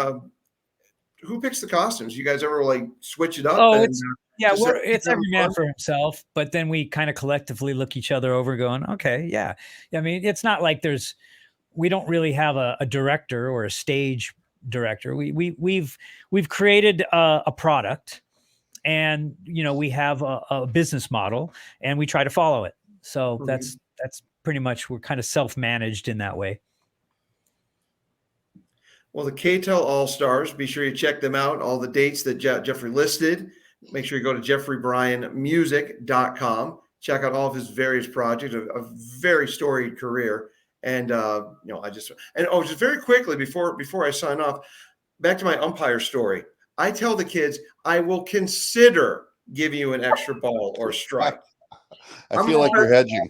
[SPEAKER 1] picks the costumes? You guys ever like switch it up?
[SPEAKER 2] Oh, it's every man for himself. But then we kind of collectively look each other over, going, okay, yeah. I mean, it's not like we don't really have a director or a stage director. We've created a product. And, you know, we have a business model and we try to follow it. So that's pretty much, we're kind of self-managed in that way. Well,
[SPEAKER 1] the K-Tel All-Stars, be sure you check them out. All the dates that Jeffrey listed. Make sure you go to jeffreybryanmusic.com. Check out all of his various projects, a very storied career. And, you know, just very quickly before I sign off, back to my umpire story. I tell the kids, I will consider giving you an extra ball or strike.
[SPEAKER 3] I feel like you're hedging.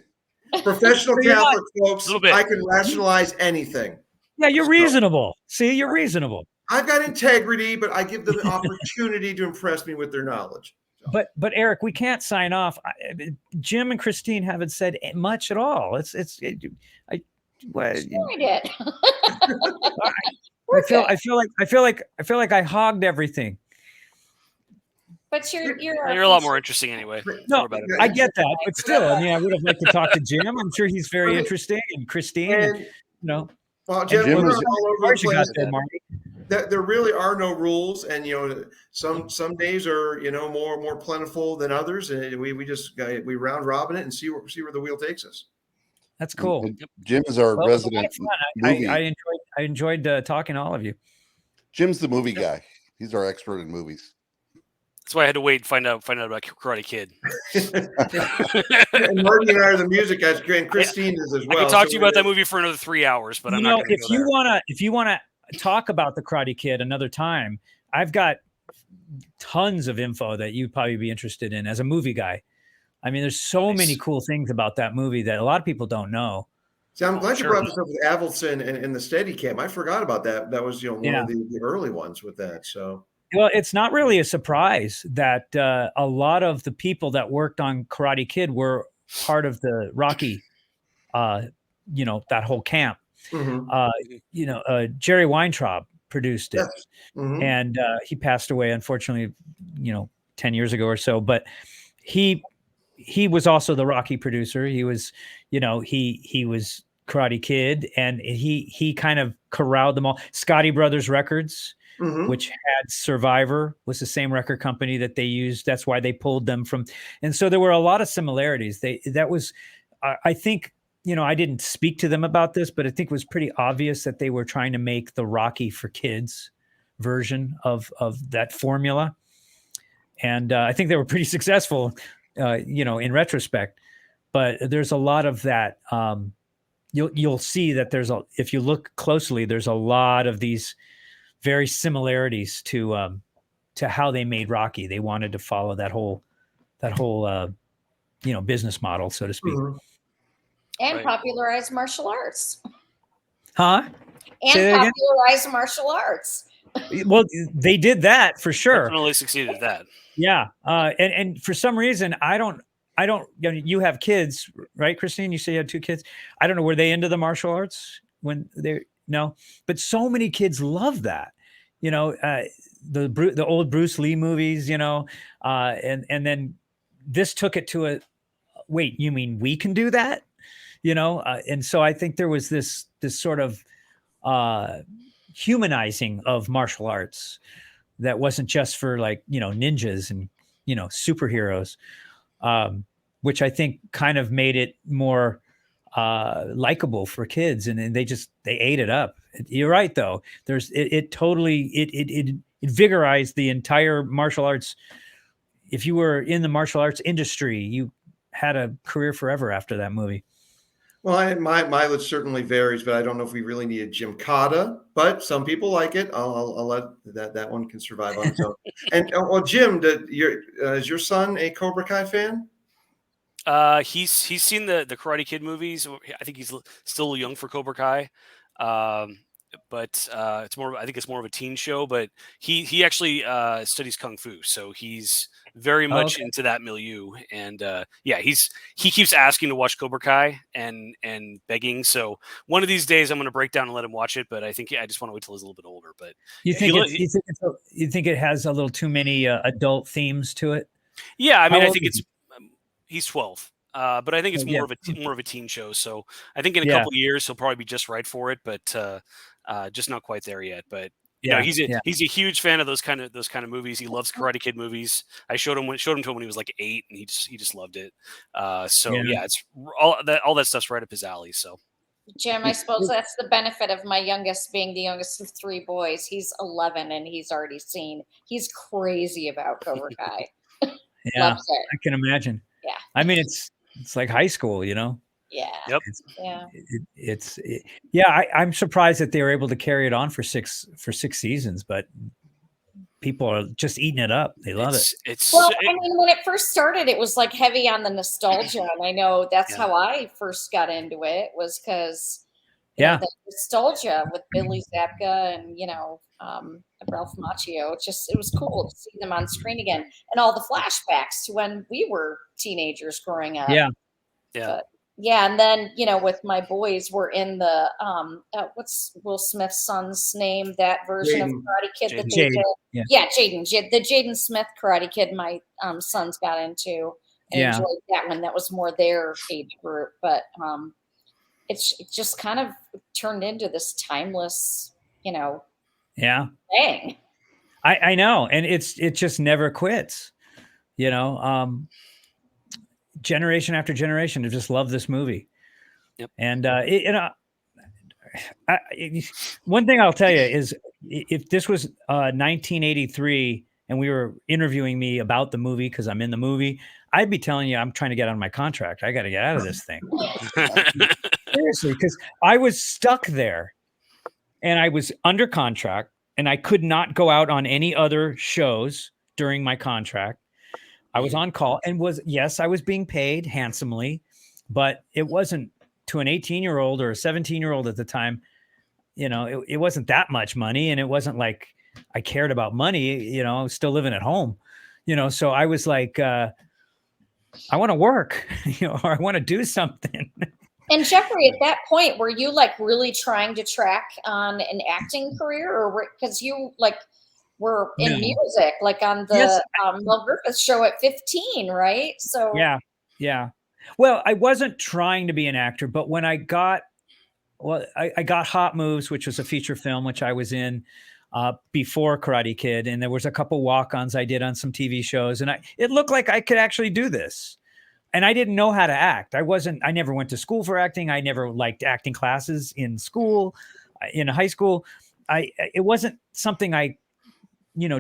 [SPEAKER 1] Professional Catholic folks, I can rationalize anything.
[SPEAKER 2] Yeah, you're reasonable. See, you're reasonable.
[SPEAKER 1] I've got integrity, but I give them the opportunity to impress me with their knowledge. So.
[SPEAKER 2] But Eric, we can't sign off. Jim and Christine haven't said much at all. I did. I feel like I hogged everything.
[SPEAKER 4] But you're
[SPEAKER 5] a lot more interesting anyway.
[SPEAKER 2] No, I get that, but still, I mean, I would have liked to talk to Jim. I'm sure he's very interesting, and Christine, and, you know.
[SPEAKER 1] Well, Jim, we're all over the place. There really are no rules, and you know, some days are more plentiful than others, and we round robin it and see where the wheel takes us.
[SPEAKER 2] That's cool.
[SPEAKER 3] Jim is our resident movie.
[SPEAKER 2] I enjoyed talking to all of you.
[SPEAKER 3] Jim's the movie guy. He's our expert in movies.
[SPEAKER 5] That's why I had to wait and find out about Karate Kid.
[SPEAKER 1] And Marty and I are the music guys, and Christine is as well.
[SPEAKER 5] I could talk to you about that movie for another 3 hours, but I'm not going to go there.
[SPEAKER 2] If you wanna talk about the Karate Kid another time, I've got tons of info that you'd probably be interested in as a movie guy. I mean, there's so many cool things about that movie that a lot of people don't know.
[SPEAKER 1] See, I'm glad you brought this up with Avildsen and the Steadicam. I forgot about that. That was one of the early ones with that. So,
[SPEAKER 2] well, it's not really a surprise that a lot of the people that worked on Karate Kid were part of the Rocky, that whole camp. Jerry Weintraub produced it, and he passed away, unfortunately, 10 years ago or so. But he was also the Rocky producer. He was, he was Karate Kid, and he kind of corralled them all. Scotty Brothers Records, which had Survivor, was the same record company that they used. That's why they pulled them from. And so there were a lot of similarities. I think, I didn't speak to them about this, but I think it was pretty obvious that they were trying to make the Rocky for Kids version of that formula. And I think they were pretty successful, in retrospect. But there's a lot of that. You'll see that if you look closely, there's a lot of these very similarities to how they made Rocky. They wanted to follow that whole business model, so to speak.
[SPEAKER 1] Mhm.
[SPEAKER 4] And popularize martial arts.
[SPEAKER 2] Huh?
[SPEAKER 4] And popularize martial arts.
[SPEAKER 2] Well, they did that for sure.
[SPEAKER 5] Definitely succeeded at that.
[SPEAKER 2] Yeah. And for some reason, I don't, you have kids, right, Christine? You say you had 2 kids. I don't know. Were they into the martial arts when no, but so many kids love that, the old Bruce Lee movies, and then this took it to wait, you mean we can do that? And so I think there was this sort of humanizing of martial arts that wasn't just for ninjas and superheroes, which I think kind of made it more likable for kids, and they ate it up. You're right, though. It totally invigorized the entire martial arts. If you were in the martial arts industry, you had a career forever after that movie.
[SPEAKER 1] Well, my mileage certainly varies, but I don't know if we really need a Gymkata, but some people like it. I'll let that one can survive on its own. And well, Jim, is your son a Cobra Kai fan?
[SPEAKER 5] He's seen the Karate Kid movies. I think he's still young for Cobra Kai. But it's more. I think it's more of a teen show. But he actually studies kung fu, so he's very much into that milieu. And he keeps asking to watch Cobra Kai and begging. So one of these days I'm going to break down and let him watch it. But I think I just want to wait till he's a little bit older. But
[SPEAKER 2] you think it has a little too many adult themes to it?
[SPEAKER 5] Yeah, I mean, I think he's 12. But I think it's more of a teen show. So I think in a couple of years he'll probably be just right for it, but just not quite there yet. But he's a huge fan of those kind of movies. He loves Karate Kid movies. I showed him to him when he was like 8, and he just loved it. It's all that stuff's right up his alley. So
[SPEAKER 4] Jim, I suppose that's the benefit of my youngest being the youngest of 3 boys. He's 11 and he's already seen. He's crazy about Cobra Kai.
[SPEAKER 2] Loves it. I can imagine.
[SPEAKER 4] Yeah.
[SPEAKER 2] I mean, it's like high school,
[SPEAKER 4] Yeah.
[SPEAKER 5] Yep.
[SPEAKER 2] I'm surprised that they were able to carry it on for six seasons, but people are just eating it up. They love it.
[SPEAKER 4] I mean, when it first started, it was like heavy on the nostalgia, and I know that's how I first got into it, was because the nostalgia with Billy Zabka and Ralph Macchio. It was cool to see them on screen again, and all the flashbacks to when we were teenagers growing up. And then with my boys, we're in the what's Will Smith's son's name? That version of Karate Kid that they did. Jaden. The Jaden Smith Karate Kid my sons got into and enjoyed that one. That was more their age group, but it just kind of turned into this timeless, thing.
[SPEAKER 2] I know, and it just never quits. Generation after generation have just loved this movie.
[SPEAKER 5] Yep.
[SPEAKER 2] And one thing I'll tell you is, if this was 1983 and we were interviewing me about the movie because I'm in the movie, I'd be telling you I'm trying to get on my contract. I got to get out of this thing. Seriously, because I was stuck there and I was under contract and I could not go out on any other shows during my contract. I was on call and I was being paid handsomely, but it wasn't to an 18-year-old or a 17-year-old at the time. It wasn't that much money, and it wasn't like I cared about money. I was still living at home, so I was like, I want to work, or I want to do something.
[SPEAKER 4] And Jeffrey, at that point, were you like really trying to track on an acting career, or because you were in music, like on the Mel Griffith show at 15, right? So
[SPEAKER 2] yeah. Well, I wasn't trying to be an actor, but when I got Hot Moves, which was a feature film, which I was in before Karate Kid, and there was a couple walk-ons I did on some TV shows, and it looked like I could actually do this. And I didn't know how to act. I never went to school for acting. I never liked acting classes in school, in high school. It wasn't something I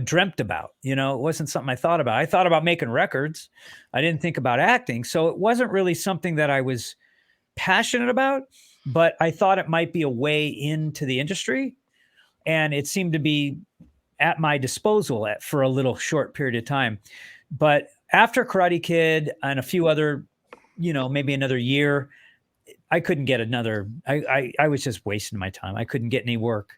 [SPEAKER 2] dreamt about. It wasn't something I thought about. I thought about making records. I didn't think about acting. So it wasn't really something that I was passionate about, but I thought it might be a way into the industry. and it seemed to be at my disposal for a little short period of time. But after Karate Kid and a few other, maybe another year, I couldn't get another. I was just wasting my time. I couldn't get any work.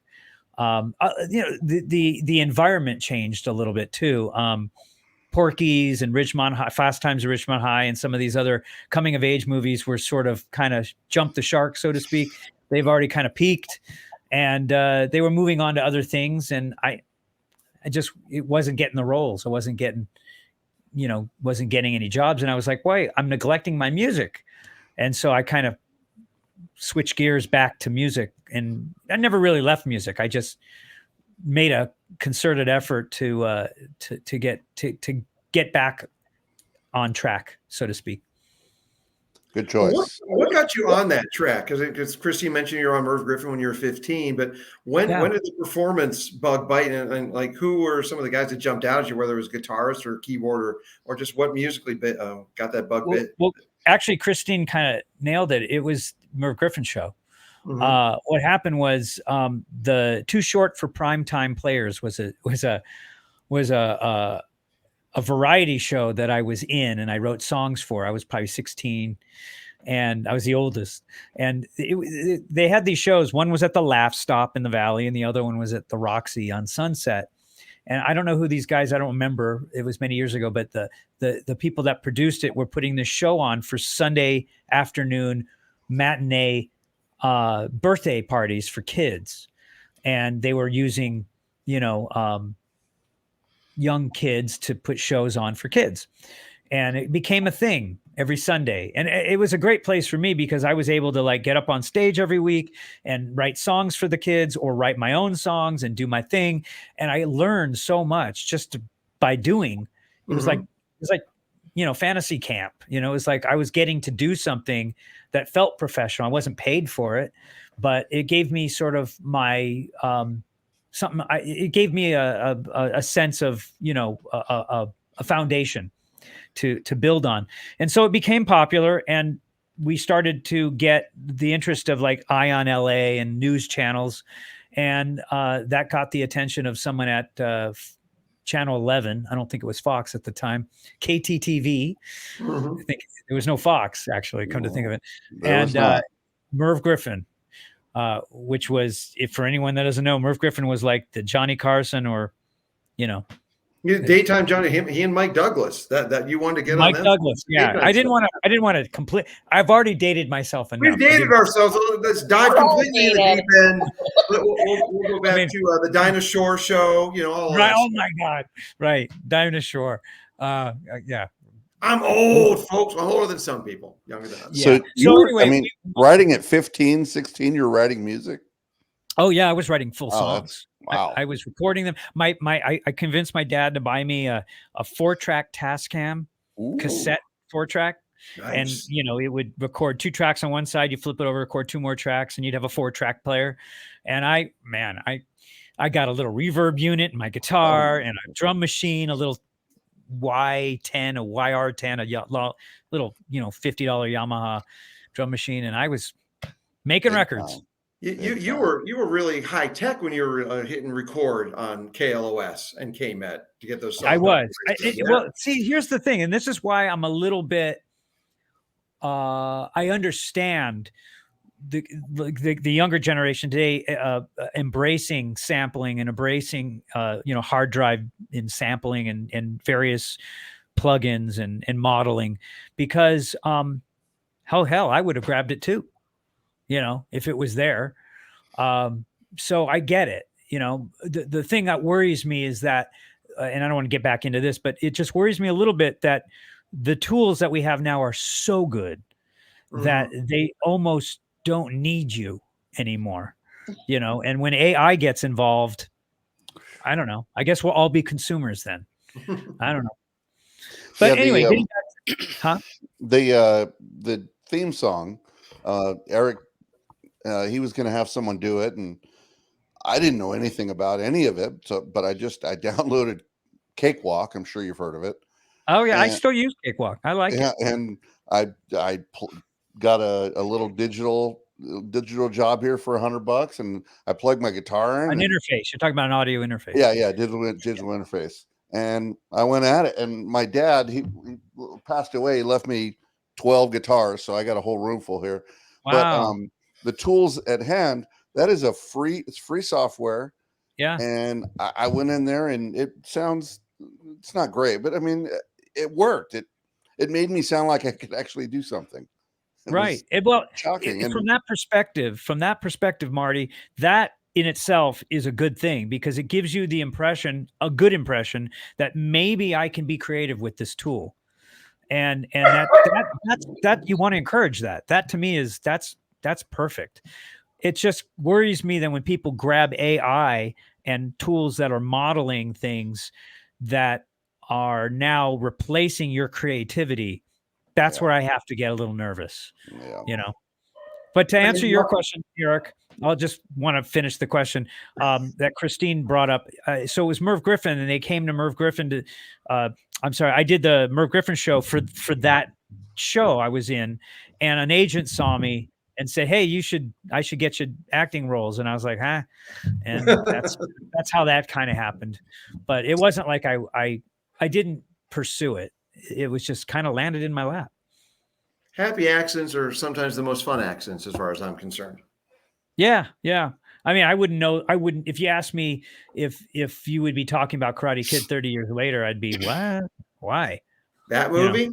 [SPEAKER 2] The environment changed a little bit too. Porky's and Fast Times at Ridgemont High, and some of these other coming of age movies were sort of kind of jumped the shark, so to speak. They've already kind of peaked, and they were moving on to other things. And it wasn't getting the roles. I wasn't getting any jobs. And I was like, wait, I'm neglecting my music. And so I kind of switched gears back to music, and I never really left music. I just made a concerted effort to get back on track, so to speak.
[SPEAKER 3] Good choice.
[SPEAKER 1] What got you on that track? Because Christy mentioned you're on Merv Griffin when you were 15, but when did the performance bug bite? And like, who were some of the guys that jumped out at you, whether it was guitarist or keyboard or just what musically got that bug bit?
[SPEAKER 2] Well, actually, Christine kind of nailed it. It was Merv Griffin's show. Mm-hmm. What happened was the Too Short for Primetime Players was a variety show that I was in, and I wrote songs for. I was probably 16, and I was the oldest. And they had these shows. One was at the Laugh Stop in the Valley, and the other one was at the Roxy on Sunset. And I don't know who these guys. I don't remember. It was many years ago, but the people that produced it were putting this show on for Sunday afternoon matinee birthday parties for kids, and they were using young kids to put shows on for kids, and it became a thing every Sunday. And it was a great place for me because I was able to like get up on stage every week and write songs for the kids or write my own songs and do my thing. And I learned so much just by doing. It was like fantasy camp. It was like I was getting to do something that felt professional. I wasn't paid for it, but it gave me sort of my it gave me a sense of a foundation to build on. And so it became popular, and we started to get the interest of like Ion LA and news channels, and that got the attention of someone at Channel 11. I don't think it was Fox at the time. KTTV. Mm-hmm. I think there was no Fox, actually, come to think of it. And Merv Griffin, which was, if for anyone that doesn't know, Merv Griffin was like the Johnny Carson or,
[SPEAKER 1] daytime Johnny. He and Mike Douglas. That you wanted to get
[SPEAKER 2] Mike
[SPEAKER 1] on.
[SPEAKER 2] Mike Douglas. Yeah, I didn't want to complete. I've already dated myself enough.
[SPEAKER 1] We've dated ourselves. Let's dive completely in the deep end. We'll go back to the Dinah Shore show. All
[SPEAKER 2] right. Oh my God. Right, Dinah Shore. Yeah.
[SPEAKER 1] I'm old, folks. I'm older than some people, younger than us.
[SPEAKER 3] So anyway, writing at 15, 16, you're writing music?
[SPEAKER 2] Oh yeah, I was writing full songs.
[SPEAKER 3] Wow.
[SPEAKER 2] I was recording them. I convinced my dad to buy me a 4-track Tascam cassette 4-track. Nice. And it would record 2 tracks on one side, you flip it over, record 2 more tracks, and you'd have a 4-track player. And I got a little reverb unit in my guitar and a drum machine, a little Y10, a YR10, a little $50 Yamaha drum machine, and I was making records.
[SPEAKER 1] You were really high tech when you were hitting record on KLOS and KMET to get those songs.
[SPEAKER 2] I was. Well, see, here's the thing, and this is why I'm a little bit. I understand the younger generation today embracing sampling and embracing hard drive in sampling and various plugins and modeling, because hell I would have grabbed it too, if it was there. So I get it. The thing that worries me is that, and I don't want to get back into this, but it just worries me a little bit that the tools that we have now are so good that they almost don't need you anymore, and when AI gets involved, I don't know, I guess we'll all be consumers then. I don't know. But anyway,
[SPEAKER 3] the theme song, Eric, he was going to have someone do it, and I didn't know anything about any of it. But I downloaded Cakewalk. I'm sure you've heard of it.
[SPEAKER 2] Oh yeah, I still use Cakewalk. I like it.
[SPEAKER 3] And I got a little digital digital job here for $100, and I plugged my guitar in.
[SPEAKER 2] An interface. You're talking about an audio interface.
[SPEAKER 3] Yeah, digital interface. And I went at it. And my dad, he passed away. He left me 12 guitars, so I got a whole room full here.
[SPEAKER 2] Wow.
[SPEAKER 3] But the tools at hand, it's free software.
[SPEAKER 2] Yeah.
[SPEAKER 3] And I went in there, and it's not great, but I mean, it worked. It made me sound like I could actually do something.
[SPEAKER 2] Right.
[SPEAKER 3] Shocking.
[SPEAKER 2] From that perspective, Marty, that in itself is a good thing, because it gives you a good impression that maybe I can be creative with this tool. And that you want to encourage that. That to me that's perfect. It just worries me that when people grab AI and tools that are modeling things that are now replacing your creativity, that's where I have to get a little nervous, But to answer your question, Eric, I'll just want to finish the question that Christine brought up. So it was Merv Griffin, and they came to Merv Griffin to, I did the Merv Griffin show for that show I was in, and an agent saw me and said, "Hey, I should get you acting roles." And I was like, "Huh?" And that's how that kind of happened. But it wasn't like I didn't pursue it. It was just kind of landed in my lap.
[SPEAKER 1] Happy accents are sometimes the most fun accents, as far as I'm concerned.
[SPEAKER 2] Yeah. I mean, I wouldn't know. If you asked me if you would be talking about Karate Kid 30 years later, I'd be, what? Why?
[SPEAKER 1] That movie?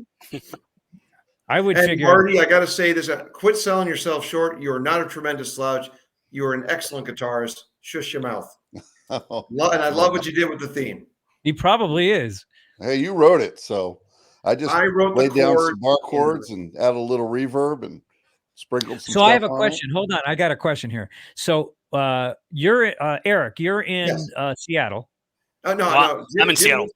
[SPEAKER 2] I would figure.
[SPEAKER 1] Marty, I got to say this: quit selling yourself short. You are not a tremendous slouch. You are an excellent guitarist. Shush your mouth. And I love what you did with the theme.
[SPEAKER 2] He probably is.
[SPEAKER 3] Hey, you wrote it, so I wrote
[SPEAKER 1] laid
[SPEAKER 3] down some bar chords and add a little reverb and sprinkled some.
[SPEAKER 2] So I have a question. Hold on, I got a question here. So you're Eric. You're in Seattle.
[SPEAKER 1] No,
[SPEAKER 5] I'm in Seattle.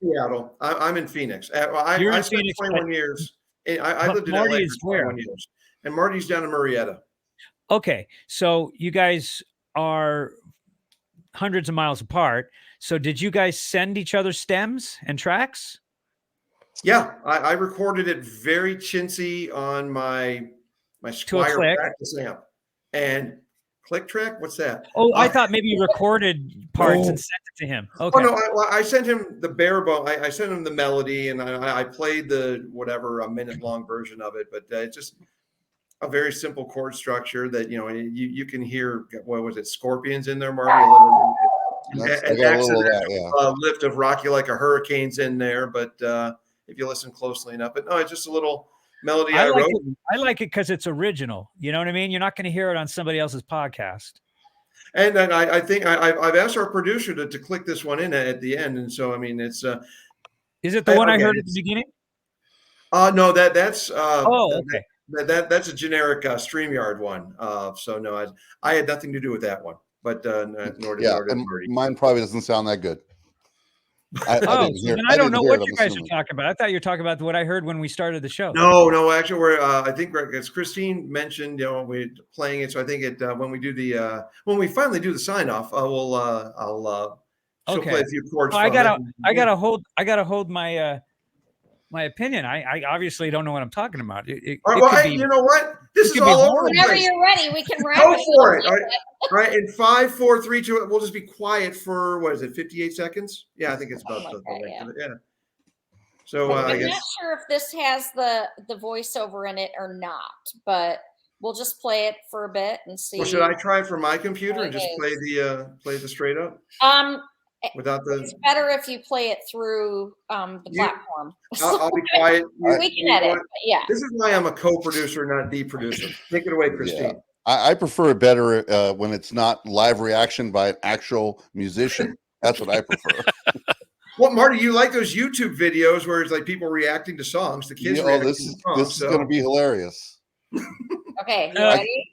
[SPEAKER 1] I'm in Phoenix.
[SPEAKER 2] You're
[SPEAKER 1] I
[SPEAKER 2] in
[SPEAKER 1] spent
[SPEAKER 2] Phoenix,
[SPEAKER 1] 21 years. I lived in LA for 21 years, and Marty's down in Marietta.
[SPEAKER 2] Okay, so you guys are hundreds of miles apart. So did you guys send each other stems and tracks?
[SPEAKER 1] Yeah, I recorded it very chintzy on my Squire practice amp. And click track? What's that?
[SPEAKER 2] Oh, I thought maybe you recorded parts and sent it to him. Okay.
[SPEAKER 1] Oh, no, I sent him the bare bone. I sent him the melody, and I played the a minute-long version of it. But it's just a very simple chord structure that, you can hear, what was it, Scorpions in there, Marty? A little lift of Rock You Like a Hurricane's in there. But if you listen closely enough, but no, it's just a little melody I wrote.
[SPEAKER 2] I like it because it's original. You know what I mean? You're not going to hear it on somebody else's podcast.
[SPEAKER 1] And then I think I've asked our producer to click this one in at the end. And so, I mean, it's
[SPEAKER 2] is it the one I heard at the beginning?
[SPEAKER 1] No, that's
[SPEAKER 2] okay.
[SPEAKER 1] That's a generic StreamYard one. So no, I had nothing to do with that one. But nor did Marty.
[SPEAKER 3] Mine probably doesn't sound that good.
[SPEAKER 2] I don't know what you guys are talking about. I thought you were talking about what I heard when we started the show.
[SPEAKER 1] No, actually, we're I think as Christine mentioned, we're playing it. So I think when we finally do the sign off, I'll play a few chords.
[SPEAKER 2] Well, I gotta hold my opinion. I obviously don't know what I'm talking about.
[SPEAKER 1] You know what? This is all over.
[SPEAKER 4] Whenever you're ready, we can wrap
[SPEAKER 1] Go for it. All right. In 5, 4, 3, 2, we'll just be quiet for 58 seconds? Yeah, I think it's about the length of it. Yeah. So
[SPEAKER 4] I'm not sure if this has the voiceover in it or not, but we'll just play it for a bit and see.
[SPEAKER 1] Well, should I try it from my computer and just play the straight up? It's
[SPEAKER 4] better if you play it through the platform.
[SPEAKER 1] I'll be quiet.
[SPEAKER 4] We can edit. Yeah.
[SPEAKER 1] This is why I'm a co-producer, not the producer. Take it away, Christine.
[SPEAKER 3] Yeah. I prefer it better when it's not live reaction by an actual musician. That's what I prefer.
[SPEAKER 1] Well, Marty, you like those YouTube videos where it's like people reacting to songs? The kids reacting to songs.
[SPEAKER 3] This is going to be hilarious.
[SPEAKER 4] Okay, you ready?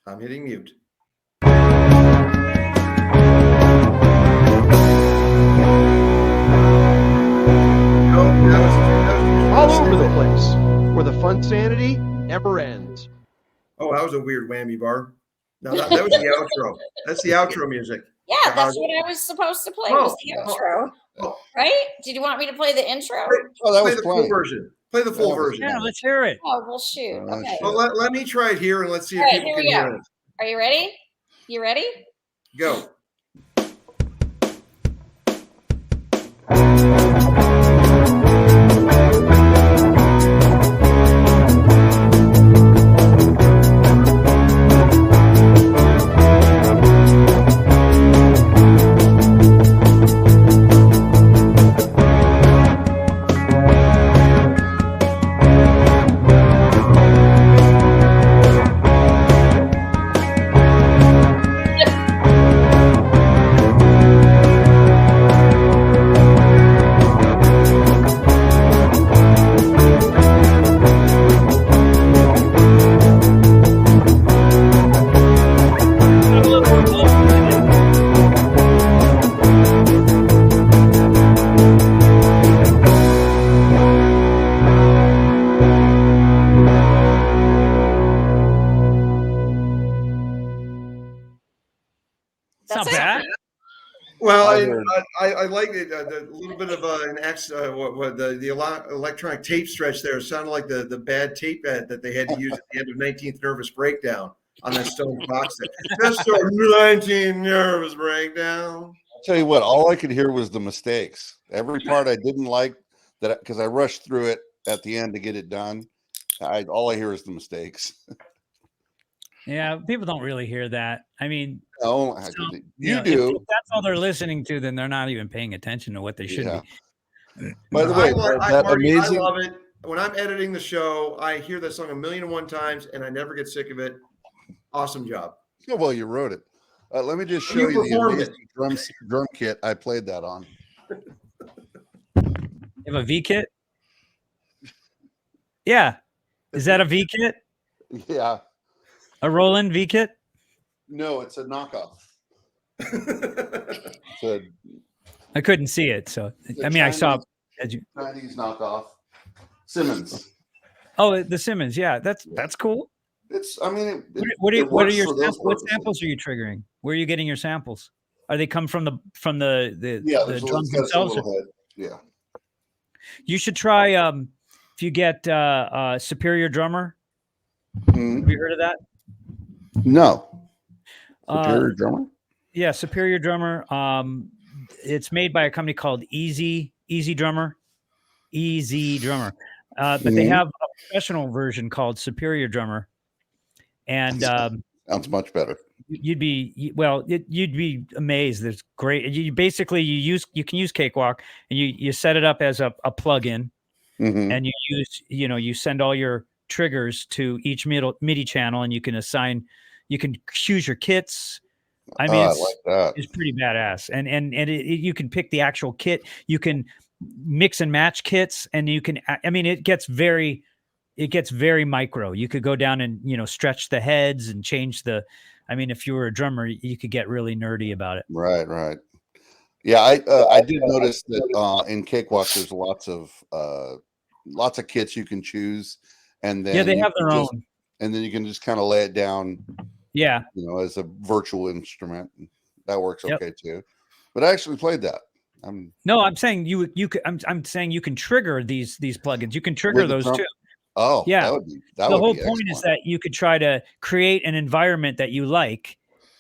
[SPEAKER 1] I'm hitting mute.
[SPEAKER 6] All over the place, where the fun sanity never ends.
[SPEAKER 1] Oh, that was a weird whammy bar. No, that was the outro. That's the outro music.
[SPEAKER 4] Yeah, that's what I was supposed to play. Was the outro, right? Did you want me to play the intro?
[SPEAKER 3] Oh, that was
[SPEAKER 1] the full version. Play the full version.
[SPEAKER 2] Yeah, let's hear it.
[SPEAKER 4] Oh, well, shoot. Okay.
[SPEAKER 1] Well, let me try it here and let's see
[SPEAKER 4] All
[SPEAKER 1] if
[SPEAKER 4] right,
[SPEAKER 1] people
[SPEAKER 4] here
[SPEAKER 1] can
[SPEAKER 4] we
[SPEAKER 1] hear
[SPEAKER 4] go.
[SPEAKER 1] it.
[SPEAKER 4] Are you ready? You ready?
[SPEAKER 1] Go.
[SPEAKER 2] It's not bad.
[SPEAKER 1] Well, I like it. The little bit of an the electronic tape stretch there sounded like the bad tape that they had to use at the end of 19th Nervous Breakdown on that Stone box set. Just a 19th Nervous Breakdown.
[SPEAKER 3] I'll tell you what, all I could hear was the mistakes. Every part I didn't like that because I rushed through it at the end to get it done. All I hear is the mistakes.
[SPEAKER 2] Yeah, people don't really hear that. I mean,
[SPEAKER 3] No, you do.
[SPEAKER 2] If that's all they're listening to, then they're not even paying attention to what they should be.
[SPEAKER 3] By the way,
[SPEAKER 1] Marty, I love it. When I'm editing the show, I hear that song 1,000,001 times, and I never get sick of it. Awesome job.
[SPEAKER 3] Oh, well, you wrote it. Let me just show you the amazing drum kit I played that on.
[SPEAKER 2] You have a V kit? Yeah. Is that a V kit?
[SPEAKER 3] Yeah.
[SPEAKER 2] A Roland V kit?
[SPEAKER 3] No, it's a knockoff.
[SPEAKER 2] I couldn't see it, so I mean, I saw
[SPEAKER 3] Chinese knockoff. Simmons.
[SPEAKER 2] Oh, the Simmons. Yeah, that's cool.
[SPEAKER 3] It's. I mean,
[SPEAKER 2] what are your samples? What samples are you triggering? Where are you getting your samples? Are they come from the drums themselves?
[SPEAKER 3] Yeah.
[SPEAKER 2] You should try if you get Superior Drummer. Have you heard of that?
[SPEAKER 3] No. Superior Drummer?
[SPEAKER 2] Yeah, Superior Drummer. It's made by a company called Easy Drummer. But they have a professional version called Superior Drummer. And
[SPEAKER 3] sounds much better.
[SPEAKER 2] You'd be amazed. It's great. You can use Cakewalk and you set it up as a plugin, and you send all your triggers to each MIDI channel, and you can choose your kits. I mean, it's pretty badass, and you can pick the actual kit. You can mix and match kits, and you can. I mean, it gets very micro. You could go down and stretch the heads and change the. I mean, if you were a drummer, you could get really nerdy about it.
[SPEAKER 3] Right. Yeah, I did notice that in Cakewalk there's lots of kits you can choose, and then
[SPEAKER 2] they have their own.
[SPEAKER 3] And then you can just kind of lay it down.
[SPEAKER 2] Yeah,
[SPEAKER 3] as a virtual instrument. That works okay too. But I actually played that.
[SPEAKER 2] No, I'm saying I'm saying you can trigger these plugins. You can trigger those too.
[SPEAKER 3] Oh,
[SPEAKER 2] yeah.
[SPEAKER 3] The
[SPEAKER 2] whole point is that you could try to create an environment that you like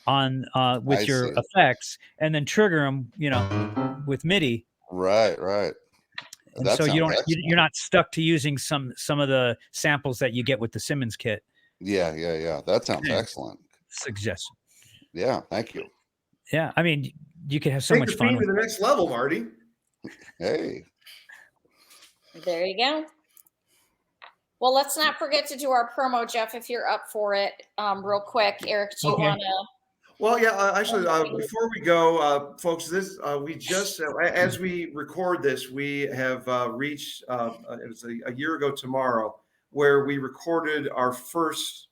[SPEAKER 2] on with your effects, and then trigger them, with MIDI.
[SPEAKER 3] Right.
[SPEAKER 2] And so you're not stuck to using some of the samples that you get with the Simmons kit.
[SPEAKER 3] Yeah. That sounds excellent.
[SPEAKER 2] Suggestion.
[SPEAKER 3] Yeah, thank you.
[SPEAKER 2] Yeah, I mean, you could have so much fun.
[SPEAKER 1] To the next level, Marty.
[SPEAKER 3] Hey.
[SPEAKER 4] There you go. Well, let's not forget to do our promo, Jeff, if you're up for it. Real quick, Eric, do you want to?
[SPEAKER 1] Well, yeah. Actually, before we go, folks, we just as we record this, we have reached. It was a year ago tomorrow where we recorded our first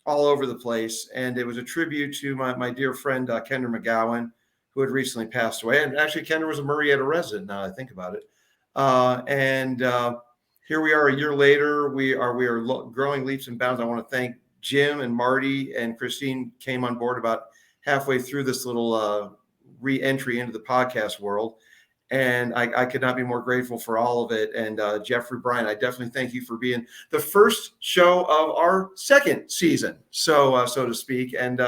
[SPEAKER 1] All Over the Place, and it was a tribute to my dear friend Kendra McGowan, who had recently passed away. And actually, Kendra was a Marietta resident. Now I think about it, here we are a year later. We are growing leaps and bounds. I want to thank Jim and Marty and Christine came on board about halfway through this little re-entry into the podcast world. And I could not be more grateful for all of it. And Jeffrey Bryan, I definitely thank you for being the first show of our second season, so to speak. And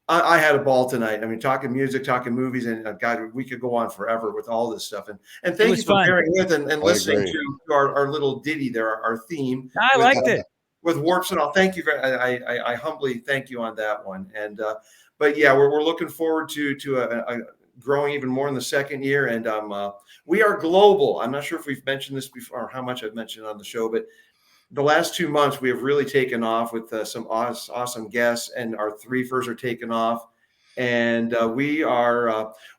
[SPEAKER 1] I had a ball tonight. I mean, talking music, talking movies, and God, we could go on forever with all this stuff. And thank you for bearing with and listening to our little ditty there, our theme.
[SPEAKER 2] I liked it.
[SPEAKER 1] With warps and all. Thank you. I humbly thank you on that one. And but yeah, we're looking forward to a growing even more in the second year. And we are global. I'm not sure if we've mentioned this before or how much I've mentioned on the show, but the last 2 months we have really taken off with some awesome guests, and our threefers are taking off. And we're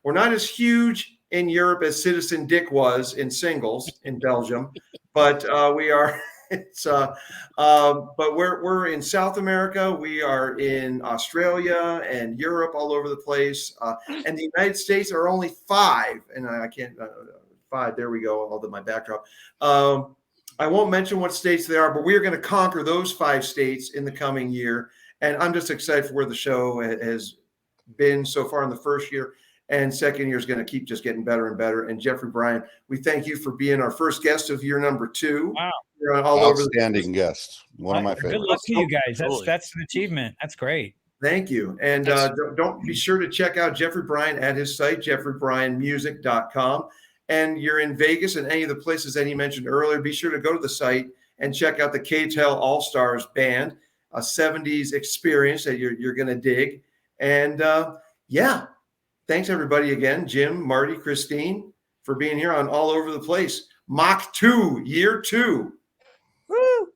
[SPEAKER 1] not as huge in Europe as Citizen Dick was in singles in Belgium, but we are. But we're in South America. We are in Australia and Europe, all over the place. And the United States are only 5, and I can't 5. There we go. Although my backdrop. I won't mention what states they are, but we are going to conquer those 5 states in the coming year. And I'm just excited for where the show has been so far in the first year. And second year is going to keep just getting better and better. And Jeffrey Bryan, we thank you for being our first guest of year number 2.
[SPEAKER 2] Wow.
[SPEAKER 1] You're all
[SPEAKER 3] Outstanding guest. One of my favorites.
[SPEAKER 2] Good luck to you guys. That's an achievement. That's great.
[SPEAKER 1] Thank you. And don't be sure to check out Jeffrey Bryan at his site, jeffreybryanmusic.com. And you're in Vegas and any of the places that he mentioned earlier, be sure to go to the site and check out the K-Tel All-Stars Band, a 70s experience that you're going to dig. And yeah, thanks everybody again, Jim, Marty, Christine, for being here on All Over the Place. Mach 2, year 2.
[SPEAKER 2] Woo!